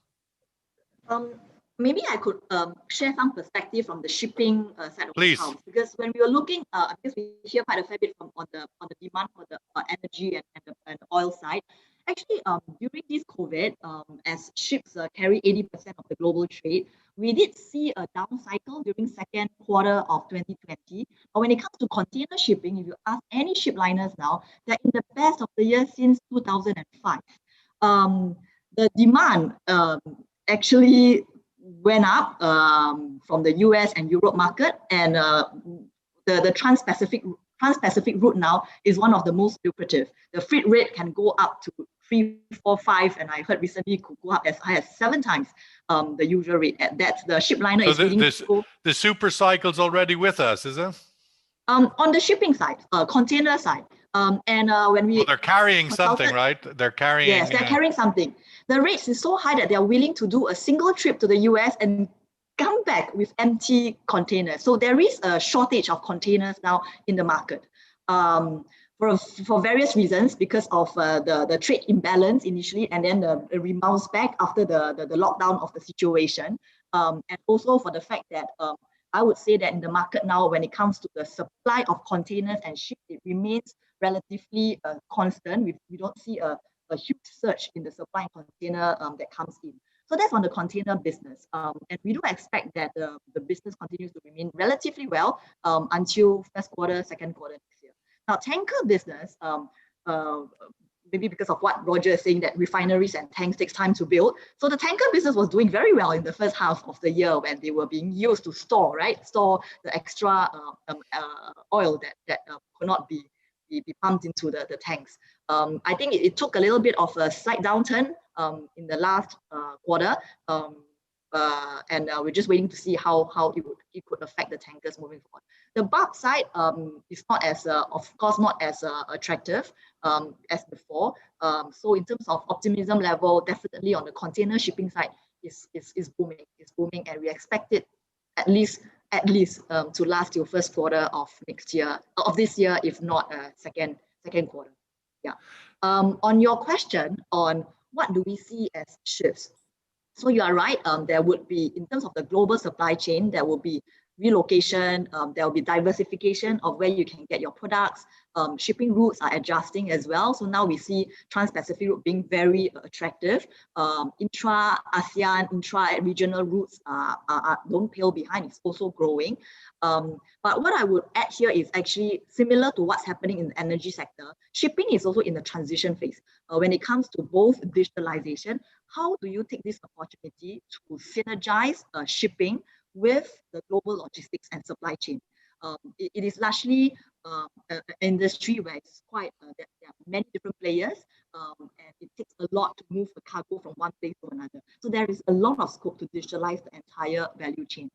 Maybe I could share some perspective from the shipping side of the house, because when we were looking, because we hear quite a fair bit on the demand for the energy and the oil side. Actually, during this COVID, as ships carry 80% of the global trade, we did see a down cycle during second quarter of 2020. But when it comes to container shipping, if you ask any ship liners now, they're in the best of the year since 2005. The demand actually went up from the US and Europe market, and the Trans-Pacific route now is one of the most lucrative. The freight rate can go up to 3, 4, 5, and I heard recently could go up as high as 7 times the usual rate. That's the ship liner is willing to go. The super cycle's already with us, is it? On the shipping side, container side. When they're carrying something, right? They're carrying. Yes, they're carrying something. The rates is so high that they are willing to do a single trip to the US and come back with empty containers. So there is a shortage of containers now in the market for various reasons, because of the trade imbalance initially, and then the rebounds back after the lockdown of the situation, and also for the fact that I would say that in the market now, when it comes to the supply of containers and ships, it remains relatively constant. We don't see a huge surge in the supply of container that comes in. So that's on the container business. And we do expect that the business continues to remain relatively well until first quarter, second quarter next year. Now, tanker business, maybe because of what Roger is saying, that refineries and tanks takes time to build. So the tanker business was doing very well in the first half of the year when they were being used to store the extra oil that could not be be pumped into the tanks. I think it took a little bit of a slight downturn in the last quarter, and we're just waiting to see how it could affect the tankers moving forward. The bulk side is not as, of course, not as attractive as before. So in terms of optimism level, definitely on the container shipping side is booming. It's booming, and we expect it at least to last till first quarter of this year, if not second quarter. Yeah. On your question on what do we see as shifts? So you are right. There would be, in terms of the global supply chain, there will be relocation. There will be diversification of where you can get your products. Shipping routes are adjusting as well. So now we see Trans-Pacific route being very attractive. Intra-ASEAN, intra-regional routes don't pale behind. It's also growing. But what I would add here is actually similar to what's happening in the energy sector. Shipping is also in the transition phase. When it comes to both digitalization, how do you take this opportunity to synergize shipping with the global logistics and supply chain? It is largely an industry where it's quite, there are many different players, and it takes a lot to move the cargo from one place to another. So there is a lot of scope to digitalize the entire value chain.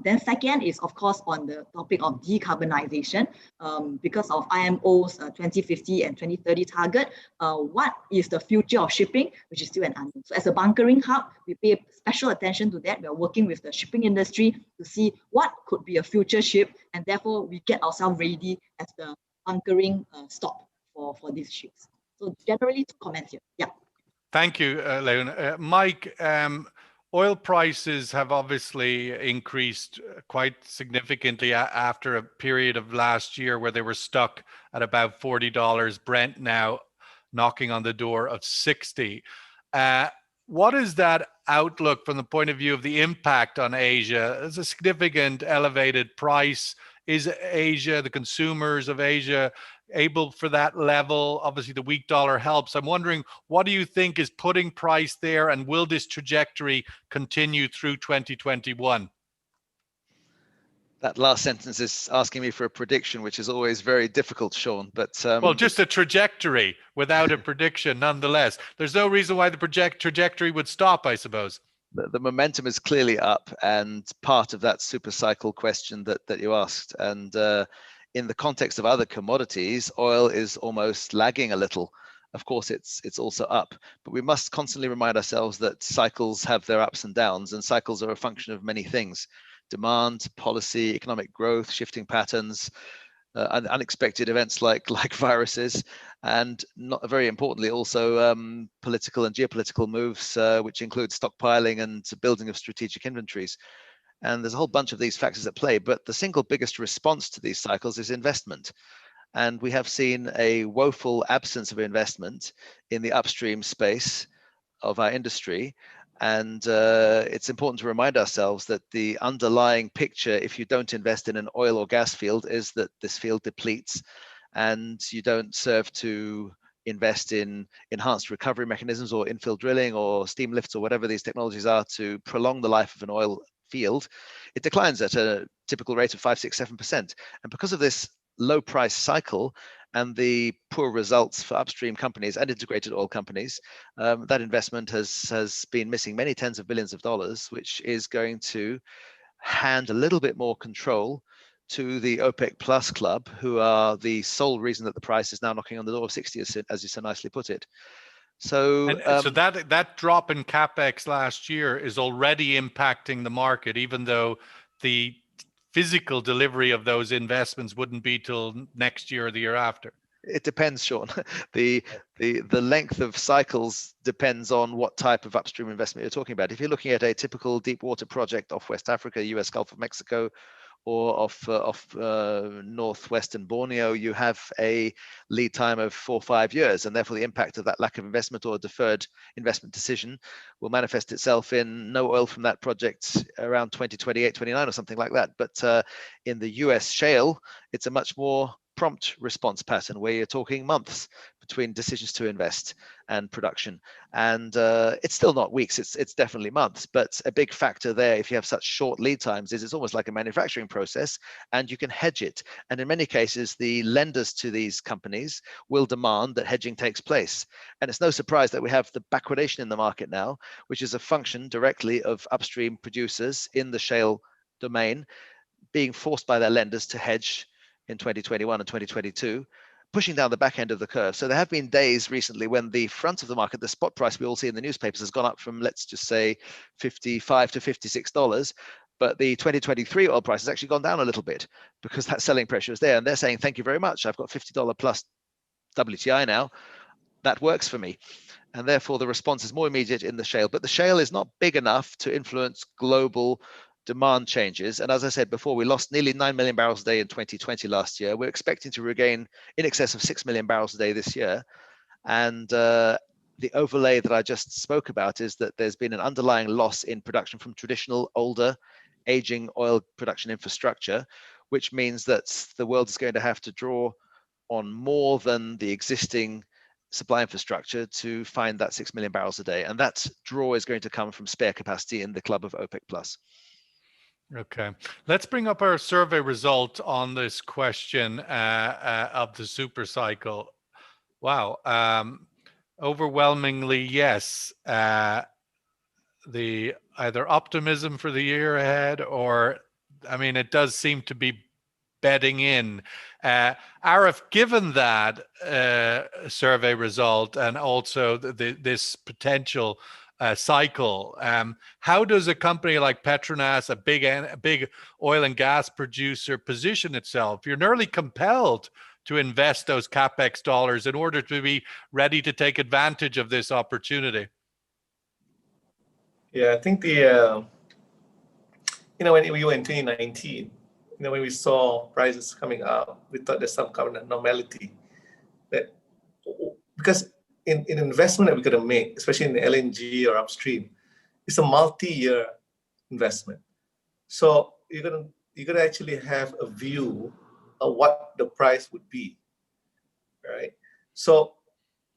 Then second is, of course, on the topic of decarbonization, because of IMO's 2050 and 2030 target. What is the future of shipping, which is still an unknown. So as a bunkering hub, we pay special attention to that. We are working with the shipping industry to see what could be a future ship, and therefore we get ourselves ready as the bunkering stop for these ships. So generally, to comment here. Yeah. Thank you, Leon. Mike, oil prices have obviously increased quite significantly after a period of last year where they were stuck at about $40. Brent now knocking on the door of 60. What is that outlook from the point of view of the impact on Asia? There's a significant elevated price. Is Asia, the consumers of Asia, able for that level? Obviously, the weak dollar helps. I'm wondering, what do you think is putting price there, and will this trajectory continue through 2021? That last sentence is asking me for a prediction, which is always very difficult, Sean. But well, just a trajectory without a prediction, nonetheless. There's no reason why the trajectory would stop, I suppose. The momentum is clearly up, and part of that super cycle question that you asked. And in the context of other commodities, oil is almost lagging a little. Of course, it's also up, but we must constantly remind ourselves that cycles have their ups and downs, and cycles are a function of many things: demand, policy, economic growth, shifting patterns, unexpected events like viruses, and not very importantly also political and geopolitical moves, which include stockpiling and building of strategic inventories. And there's a whole bunch of these factors at play, but the single biggest response to these cycles is investment. And we have seen a woeful absence of investment in the upstream space of our industry. And it's important to remind ourselves that the underlying picture, if you don't invest in an oil or gas field, is that this field depletes, and you don't serve to invest in enhanced recovery mechanisms or infill drilling or steam lifts or whatever these technologies are to prolong the life of an oil field. It declines at a typical rate of 5, 6, 7%. And because of this low price cycle and the poor results for upstream companies and integrated oil companies, that investment has been missing many tens of billions of dollars, which is going to hand a little bit more control to the OPEC Plus club, who are the sole reason that the price is now knocking on the door of 60, as you so nicely put it. So, so that drop in capex last year is already impacting the market, even though the physical delivery of those investments wouldn't be till next year or the year after. It depends, Sean. The length of cycles depends on what type of upstream investment you're talking about. If you're looking at a typical deep water project off West Africa, US Gulf of Mexico, or off northwestern Borneo, you have a lead time of 4 or 5 years, and therefore the impact of that lack of investment or deferred investment decision will manifest itself in no oil from that project around 2028, 29 or something like that. But in the US shale, it's a much more prompt response pattern where you're talking months between decisions to invest and production. And it's still not weeks, it's definitely months. But a big factor there, if you have such short lead times, is it's almost like a manufacturing process, and you can hedge it. And in many cases, the lenders to these companies will demand that hedging takes place. And it's no surprise that we have the backwardation in the market now, which is a function directly of upstream producers in the shale domain being forced by their lenders to hedge in 2021 and 2022, pushing down the back end of the curve. So there have been days recently when the front of the market, the spot price we all see in the newspapers, has gone up from, let's just say, $55 to $56. But the 2023 oil price has actually gone down a little bit because that selling pressure is there. And they're saying, thank you very much. I've got $50 plus WTI now. That works for me. And therefore, the response is more immediate in the shale. But the shale is not big enough to influence global demand changes. And as I said before, we lost nearly 9 million barrels a day in 2020 last year. We're expecting to regain in excess of 6 million barrels a day this year. And the overlay that I just spoke about is that there's been an underlying loss in production from traditional, older, aging oil production infrastructure, which means that the world is going to have to draw on more than the existing supply infrastructure to find that 6 million barrels a day. And that draw is going to come from spare capacity in the club of OPEC plus. Okay, let's bring up our survey result on this question of the super cycle. Wow, overwhelmingly yes. The either optimism for the year ahead, or I mean, it does seem to be bedding in. Arif, given that survey result and also this potential cycle, how does a company like Petronas, a big oil and gas producer, position itself? You're nearly compelled to invest those capex dollars in order to be ready to take advantage of this opportunity. Yeah, I think when we were in 2019, when we saw prices coming up, we thought there's some kind of normality. That because in investment that we're going to make, especially in the LNG or upstream, it's a multi-year investment. So you're gonna actually have a view of what the price would be, right? So,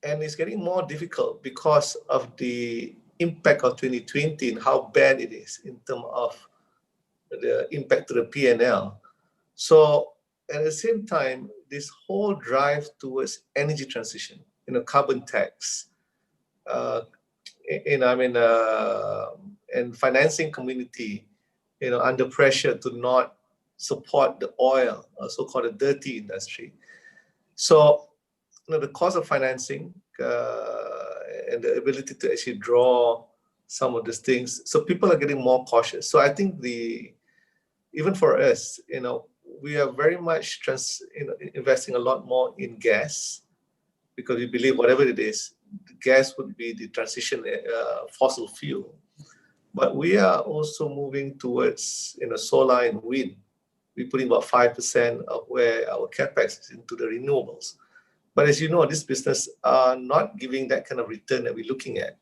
and it's getting more difficult because of the impact of 2020 and how bad it is in terms of the impact to the P&L. So at the same time, this whole drive towards energy transition, carbon tax, and financing community, under pressure to not support the oil, so-called the dirty industry. So, the cost of financing and the ability to actually draw some of these things. So people are getting more cautious. So I think even for us, we are very much investing a lot more in gas, because we believe whatever it is, gas would be the transition fossil fuel. But we are also moving towards solar and wind. We're putting about 5% of where our capex is into the renewables. But as you know, this business are not giving that kind of return that we're looking at.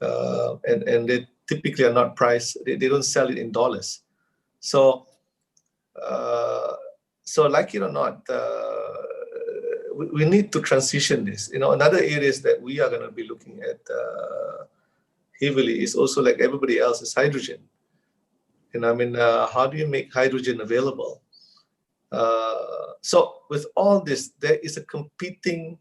And they typically are not priced, they don't sell it in dollars. So, like it or not, we need to transition this. Another areas that we are going to be looking at heavily is also, like everybody else, is hydrogen. How do you make hydrogen available? So with all this, there is a competing,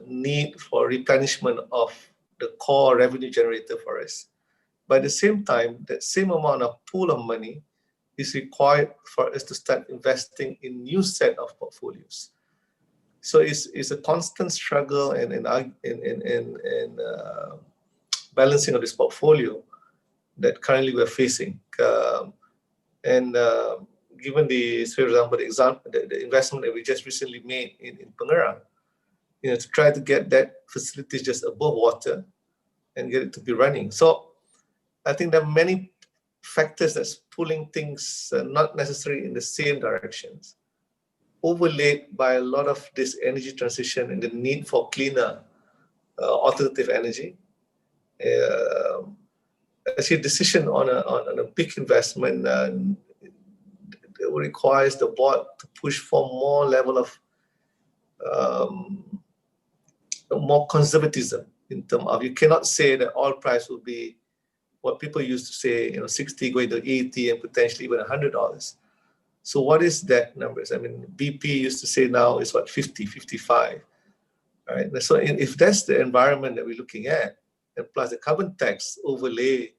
need for replenishment of the core revenue generator for us. But at the same time, that same amount of pool of money is required for us to start investing in new set of portfolios. So it's a constant struggle and balancing of this portfolio that currently we're facing. Given for example, the investment that we just recently made in Pengerang, to try to get that facility just above water and get it to be running. So I think there are many factors that's pulling things not necessarily in the same directions, overlaid by a lot of this energy transition and the need for cleaner alternative energy. Actually, decision on a big investment, requires the board to push for more level of more conservatism in terms of, you cannot say that oil price will be what people used to say, 60 going to 80 and potentially even $100. So what is that numbers? I mean, BP used to say now is what, 50, 55, right? So if that's the environment that we're looking at, and plus the carbon tax overlay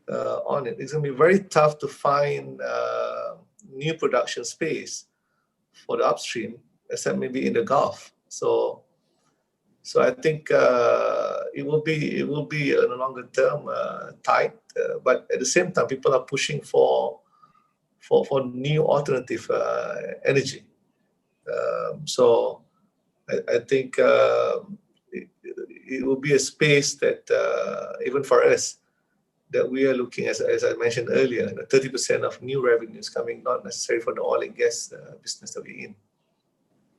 on it, it's going to be very tough to find new production space for the upstream, except maybe in the Gulf. So I think it will be in a longer term tight, but at the same time, people are pushing for new alternative energy. So I think it will be a space that even for us, that we are looking, as I mentioned earlier, 30% of new revenues coming not necessarily from the oil and gas business that we're in.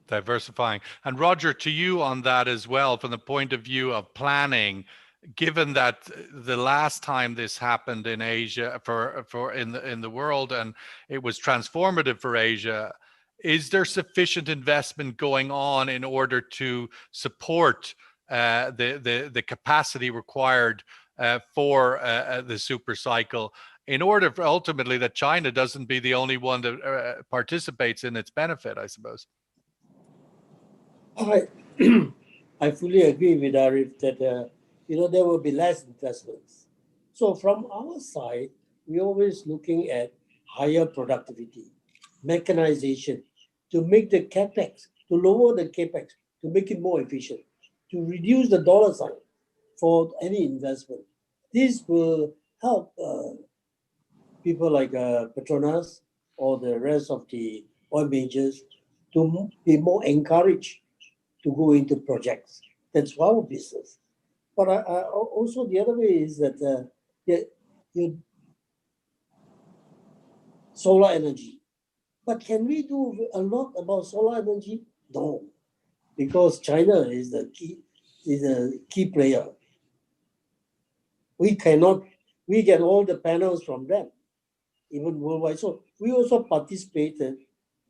Diversifying. And Roger, to you on that as well, from the point of view of planning, given that the last time this happened in Asia, in the world, and it was transformative for Asia, is there sufficient investment going on in order to support the capacity required for the super cycle, in order for ultimately that China doesn't be the only one that participates in its benefit, I suppose? I fully agree with Arif that there will be less investments. So from our side, we're always looking at higher productivity, mechanization, to make the capex, to lower the capex, to make it more efficient, to reduce the dollar sign for any investment. This will help people like Petronas or the rest of the oil majors to be more encouraged to go into projects. That's our business. But also the other way is that solar energy. But can we do a lot about solar energy? No, because China is the key player. We get all the panels from them, even worldwide. So we also participated,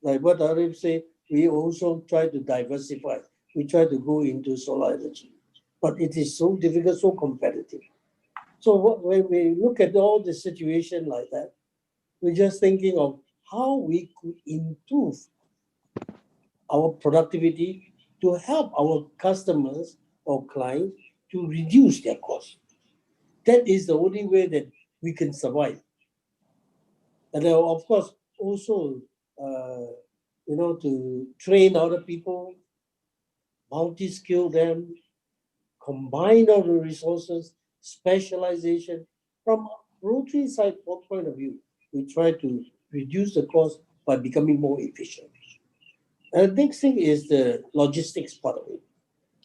like what Arif said, we also try to diversify. We try to go into solar energy, but it is so difficult, so competitive. So when we look at all the situation like that, we're just thinking of how we could improve our productivity to help our customers or clients to reduce their costs. That is the only way that we can survive. And of course, also, to train other people, multi-skill them, combine all the resources, specialization. From Rotary side point of view, we try to reduce the cost by becoming more efficient. And the next thing is the logistics part of it.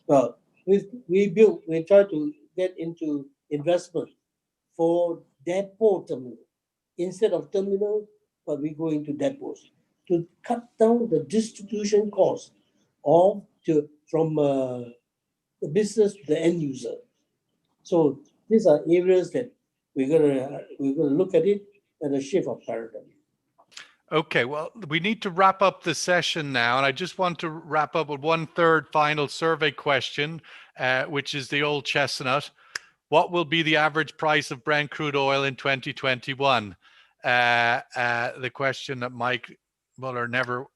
Well, we try to get into investment for depot terminal. Instead of terminal, but we go into depots to cut down the distribution cost from the business to the end user. So these are areas that we're gonna look at it and a shift of paradigm. Okay, well, we need to wrap up the session now, and I just want to wrap up with one third final survey question, which is the old chestnut. What will be the average price of Brent crude oil in 2021? The question that Mike Muller never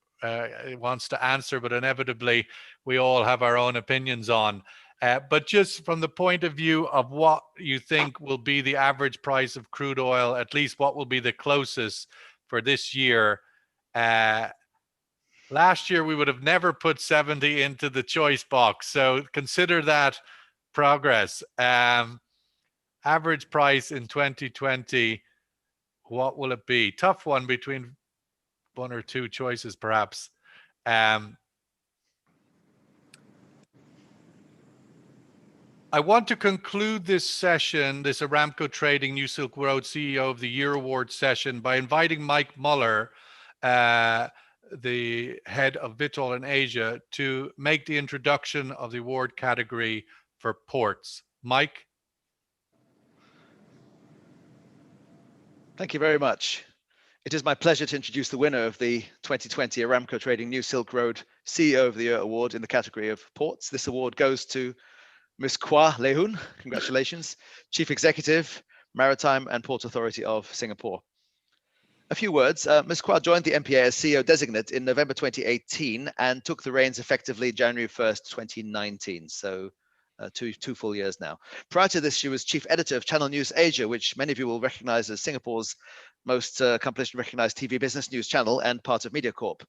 wants to answer, but inevitably we all have our own opinions on. But just from the point of view of what you think will be the average price of crude oil, at least what will be the closest for this year. Last year, we would have never put 70 into the choice box. So consider that progress. Average price in 2020, what will it be? Tough one between one or two choices, perhaps. I want to conclude this session, this Aramco Trading New Silk Road CEO of the Year Award session, by inviting Mike Muller, the head of Vitol in Asia, to make the introduction of the award category for ports. Mike? Thank you very much. It is my pleasure to introduce the winner of the 2020 Aramco Trading New Silk Road CEO of the Year Award in the category of ports. This award goes to Ms. Kwa Lehun, congratulations, Chief Executive, Maritime and Port Authority of Singapore. A few words. Ms. Kwa joined the MPA as CEO designate in November 2018 and took the reins effectively January 1st, 2019. So two full years now. Prior to this, she was chief editor of Channel News Asia, which many of you will recognize as Singapore's most accomplished and recognized TV business news channel and part of MediaCorp.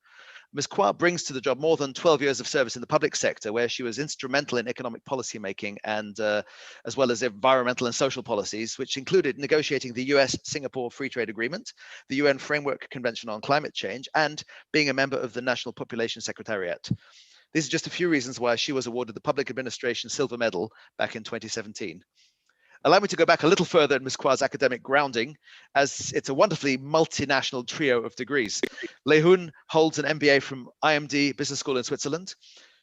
Ms. Kwa brings to the job more than 12 years of service in the public sector, where she was instrumental in economic policy making and as well as environmental and social policies, which included negotiating the US-Singapore Free Trade Agreement, the UN Framework Convention on Climate Change, and being a member of the National Population Secretariat. These are just a few reasons why she was awarded the Public Administration Silver Medal back in 2017. Allow me to go back a little further in Ms. Kwa's academic grounding, as it's a wonderfully multinational trio of degrees. Lehun holds an MBA from IMD Business School in Switzerland.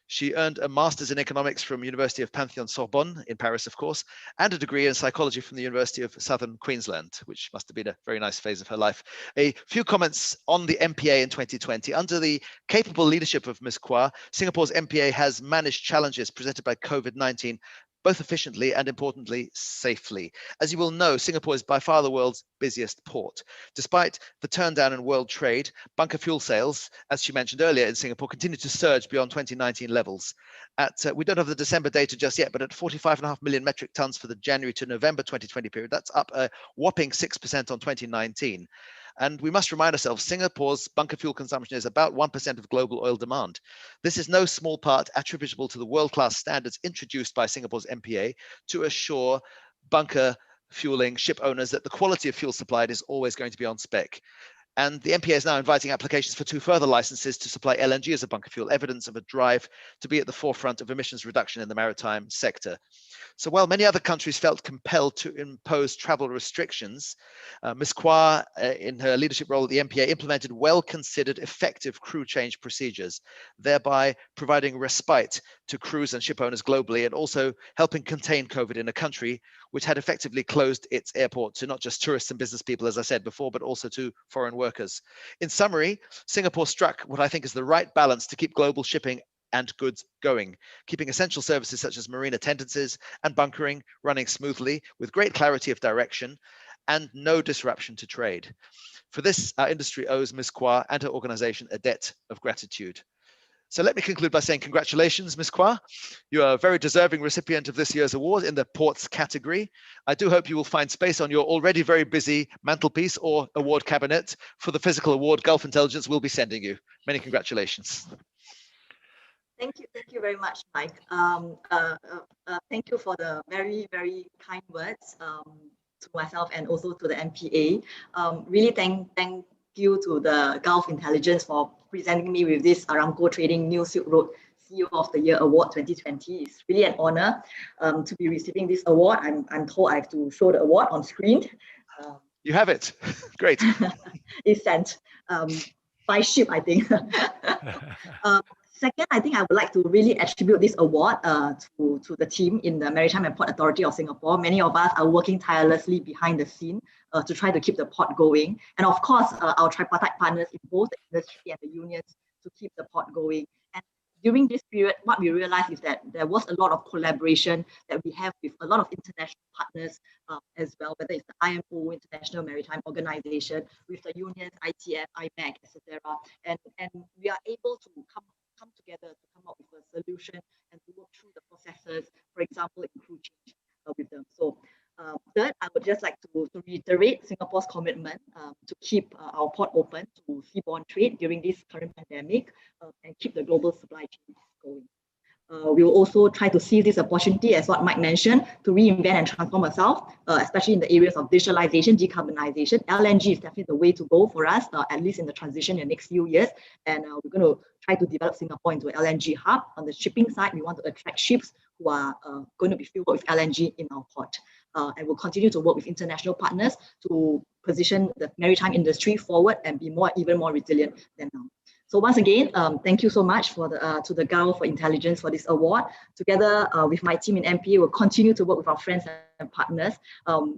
She earned a master's in economics from University of Pantheon-Sorbonne in Paris, of course, and a degree in psychology from the University of Southern Queensland, which must have been a very nice phase of her life. A few comments on the MPA in 2020. Under the capable leadership of Ms. Kwa, Singapore's MPA has managed challenges presented by COVID-19 both efficiently and importantly, safely. As you will know, Singapore is by far the world's busiest port. Despite the turndown in world trade, bunker fuel sales, as she mentioned earlier in Singapore, continue to surge beyond 2019 levels. We don't have the December data just yet, but at 45.5 million metric tons for the January to November 2020 period, that's up a whopping 6% on 2019. And we must remind ourselves, Singapore's bunker fuel consumption is about 1% of global oil demand. This is no small part attributable to the world-class standards introduced by Singapore's MPA to assure bunker fueling ship owners that the quality of fuel supplied is always going to be on spec. And the MPA is now inviting applications for 2 further licenses to supply LNG as a bunker fuel, evidence of a drive to be at the forefront of emissions reduction in the maritime sector. So while many other countries felt compelled to impose travel restrictions, Ms. Kwa, in her leadership role at the MPA, implemented well-considered, effective crew change procedures, thereby providing respite to crews and ship owners globally, and also helping contain COVID in a country which had effectively closed its airport to not just tourists and business people, as I said before, but also to foreign workers. In summary, Singapore struck what I think is the right balance to keep global shipping and goods going, keeping essential services such as marine attendances and bunkering running smoothly with great clarity of direction and no disruption to trade. For this, our industry owes Ms. Kwa and her organization a debt of gratitude. So let me conclude by saying congratulations, Ms. Kwa. You are a very deserving recipient of this year's award in the ports category. I do hope you will find space on your already very busy mantelpiece or award cabinet for the physical award Gulf Intelligence will be sending you. Many congratulations. Thank you very much, Mike. Thank you for the very, very kind words to myself and also to the MPA. Really thank you to the Gulf Intelligence for presenting me with this Aramco Trading New Silk Road CEO of the Year Award 2020. It's really an honor to be receiving this award. I'm told I have to show the award on screen. You have it. Great. It's sent by ship, I think. Second, I think I would like to really attribute this award to the team in the Maritime and Port Authority of Singapore. Many of us are working tirelessly behind the scene to try to keep the port going. And of course, our tripartite partners in both the industry and the unions to keep the port going. And during this period, what we realized is that there was a lot of collaboration that we have with a lot of international partners as well, whether it's the IMO, International Maritime Organization, with the unions, ITF, IMAC, etc. And we are able to come together to come up with a solution and to work through the processes, for example, in crew change with them. So third, I would just like to reiterate Singapore's commitment to keep our port open to seaborne trade during this current pandemic and keep the global supply chain going. We will also try to seize this opportunity, as what Mike mentioned, to reinvent and transform ourselves, especially in the areas of digitalization, decarbonization. LNG is definitely the way to go for us, at least in the transition in the next few years. And we're going to try to develop Singapore into an LNG hub. On the shipping side, we want to attract ships who are going to be fueled with LNG in our port. And we'll continue to work with international partners to position the maritime industry forward and be even more resilient than now. So once again, thank you so much for to the Gulf for Intelligence for this award. Together with my team in MPA, we'll continue to work with our friends and partners.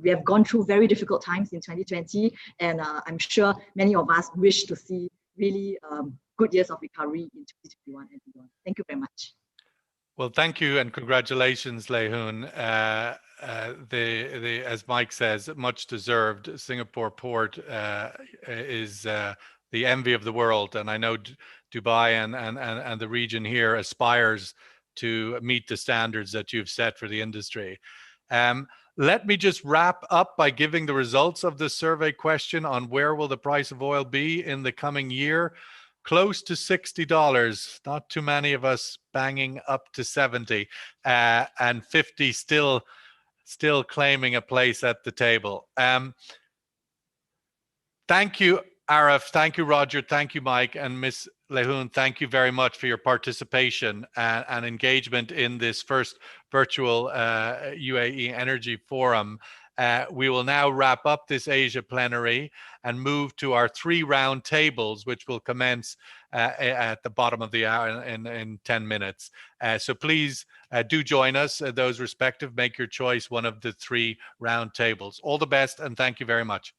We have gone through very difficult times in 2020, and I'm sure many of us wish to see really good years of recovery in 2021 and beyond. Thank you very much. Well, thank you and congratulations, Lei Hoon. As Mike says, much deserved. Singapore Port is the envy of the world, and I know Dubai and the region here aspires to meet the standards that you've set for the industry. Let me just wrap up by giving the results of the survey question on where will the price of oil be in the coming year. Close to $60, not too many of us banging up to 70, and 50 still claiming a place at the table. Thank you, Arif, thank you, Roger, thank you, Mike, and Ms. Lei Hoon, thank you very much for your participation and engagement in this first virtual UAE Energy Forum. We will now wrap up this Asia plenary and move to our 3 round tables, which will commence at the bottom of the hour in 10 minutes. So please do join us, those respective, make your choice one of the 3 round tables. All the best and thank you very much.